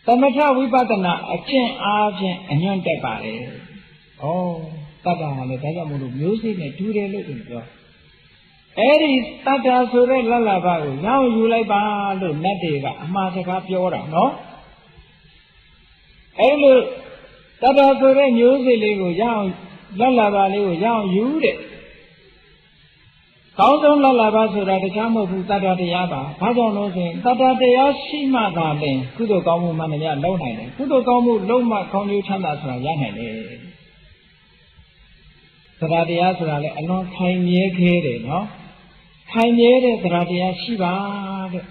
သမထဝိပဿနာအကျင့်အားဖြင့်အညွန့်တက်ပါတယ်ဩတတ္တာဟာလည်းဒါကြောင့်မို့လို့မျိုးစိနဲ့တူတယ်လို့ပြောအဲ့ဒီတတ္တာဆိုတဲ့လလဘကိုရောင်းယူလိုက်ပါလို့နတ်တွေကအမှားစကားပြောတာနော်အဲ့လိုတတ္တာဆိုတဲ့မျိုးစိလေးကိုရောင်းလလဘလေးကိုရောင်းယူတဲ့ကောင်းဆုံးလလဘဆိုတာတရားမဟုတ်ဘူးတတ္တတရားပါဘာကြောင့်လို့ဆိုရင်တတ္တတရားရှိမှသာလင်ကုသိုလ်ကောင်းမှုမှန်တရားလုပ်နိုင်တယ်ကုသိုလ်ကောင်းမှုလုံးမှကောင်းကျိုးချမ်းသာဆိုတာရနိုင်တယ်တတ္တတရားဆိုတာလည်းအလွန်ခိုင်မြဲခဲတယ်နော်ခိုင်မြဲတဲ့တရားတရားရှိပါတဲ့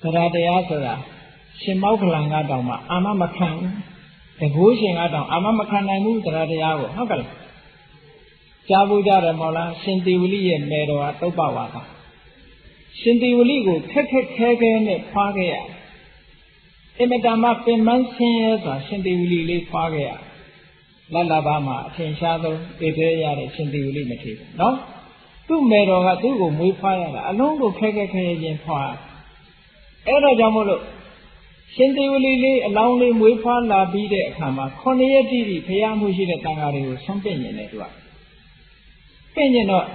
တရားတရားဆိုတာရှင်မောက္ခလံကတောင်မှအာမမခံတကူရှင်ကတောင်အာမမခံနိုင်ဘူးတရားတရားကိုဟုတ်ကဲ့လားကြားဘူးကြတယ်မော်လားရှင်တိဝလိရဲ့မေတော်ကသုပ္ပဝါဒရှင်တိဝလိကိုခက်ခက်ခဲခဲနဲ့ဖွာခဲ့ရအမတမပင်မဆင်းရဲစွာရှင်တိဝလိလေးဖွာခဲ့ရလလဘမှာအထင်ရှားဆုံးဧကရရတဲ့ရှင်တိဝလိမထေရနော်သူ့မေတော်ကသူ့ကိုမွေးဖွားရတာအလုံးကိုခက်ခက်ခဲချင်းဖွားအဲ့ဒါကြောင့်မို့လို့ရှင်သေဝလီလေးအလောင်းလေးမွေးဖွားလာပြီးတဲ့အခါမှာ9ရက်တိတိဖျားမှုရှိတဲ့တန်ဃာတွေကိုဆုံးပင့်နေတယ်သူကပင့်နေတော့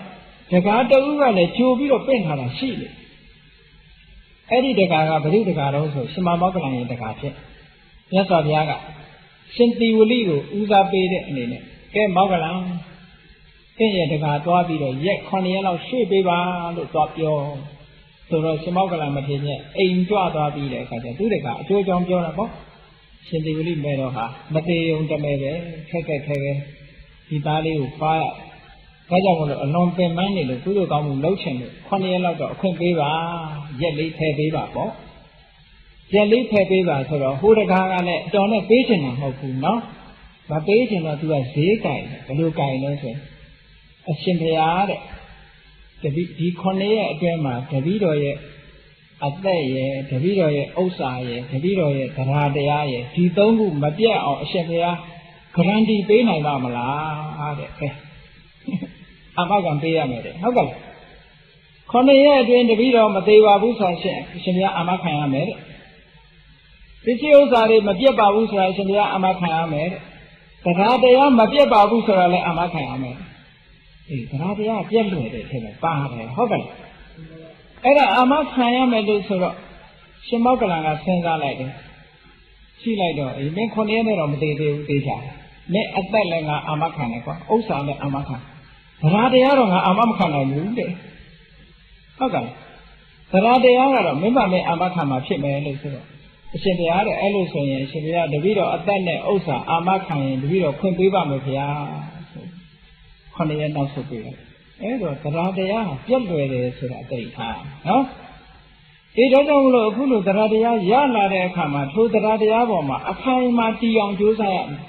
ဒကာတဦးကလည်းကြိုပြီးတော့ပင့်ထားတာရှိတယ်အဲ့ဒီဒကာကဘယ်သူဒကာတော့ဆိုရှင်မောက္ခလံရဲ့ဒကာဖြစ်မြတ်စွာဘုရားကရှင်သေဝလီကိုဦးစားပေးတဲ့အနေနဲ့ကဲမောက္ခလံတင့်ရဲ့တကာသွားပြီးတော့ရက်9ရက်လောက်ရွှေ့ပေးပါလို့သွားပြောဆိုတော့ရှင်မောက္ခလံမထေရအိမ်ကြွသွားပြီးတဲ့အခါကျသူတကအကျိုးကြောင့်ပြောတာပေါ့ရှင်သေဝလိမေတော်ဟာမသေးုံတမဲပဲခက်ခက်ခဲခဲဒီသားလေးကိုဖွားရဒါကြောင့်မလို့အလွန်ပင်ပန်းနေလို့ကုသိုလ်ကောင်းမှုလုပ်ချင်လို့9ရက်လောက်တော့အခွင့်ပေးပါရက်လေးထည့်ပေးပါပေါ့ရက်လေးထည့်ပေးပါဆိုတော့ဟိုတကာကလည်းအတော်နဲ့ပေးချင်တာမဟုတ်ဘူးနော်မပေးချင်တော့သူကဈေးကြိုင်ဘယ်လိုကြိုင်လဲဆိုရင်အရှင်ဘုရားတဲ့ဒီ9ရက်အတွင်းမှာတပည့်တော်ရဲ့အသက်ရဲ့တပည့်တော်ရဲ့ဥစ္စာရဲ့တပည့်တော်ရဲ့တရားတရားရဲ့ဒီ3ခုမပြတ်အောင်အရှင်ဘုရားဂရန်တီပေးနိုင်ပါမလားတဲ့ကဲအမကံပေးရမယ်တဲ့ဟုတ်ကဲ့9ရက်အတွင်းတပည့်တော်မသေးပါဘူးဆိုရင်အရှင်ဘုရားအာမခံရမယ်တဲ့ပစ္စည်းဥစ္စာတွေမပြတ်ပါဘူးဆိုတာအရှင်ဘုရားအာမခံရမယ်တဲ့တရားတရားမပြတ်ပါဘူးဆိုတာလည်းအာမခံရမယ်အေးတရားတရားပြက်လွယ်တယ်ထင်တယ်ပါတယ်ဟုတ်ကဲ့အဲ့ဒါအာမခံရမယ်လို့ဆိုတော့ရှင်မောက္ခလံကစဉ်းစားလိုက်တယ်ရှိလိုက်တော့အေးမင်း9ရက်နဲ့တော့မသေးသေးဘူးသေးချာမင်းအသက်လည်းငါအာမခံတယ်ကွာဥစ္စာလည်းအာမခံတရားတရားတော့ငါအာမမခံနိုင်ဘူးတဲ့ဟုတ်ကဲ့တရားတရားကတော့မင်းမမင်းအာမခံမှာဖြစ်မယ်လို့ဆိုတော့အရှင်ဘုရားတဲ့အဲ့လိုဆိုရင်အရှင်ဘုရားတပည့်တော်အသက်နဲ့ဥစ္စာအာမခံရင်တပည့်တော်ခွင့်ပေးပါမယ်ဗျာ9 9 ရက်နောက်ဆုတ်ပြီးတယ်အဲ့တော့တရားတရားပြတ်လွယ်တယ်ဆိုတာသိထားနော်ဒီတော့ကြောင့်မလို့အခုလိုတရားတရားရလာတဲ့အခါမှာထိုတရားတရားပေါ်မှာအခိုင်အမာတည်အောင်ကြိုးစားရမယ်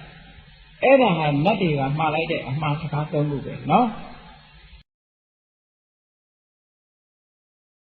အဲ့ဒါဟာနတ်တွေကမှားလိုက်တဲ့အမှားစကားသုံးခုပဲနော်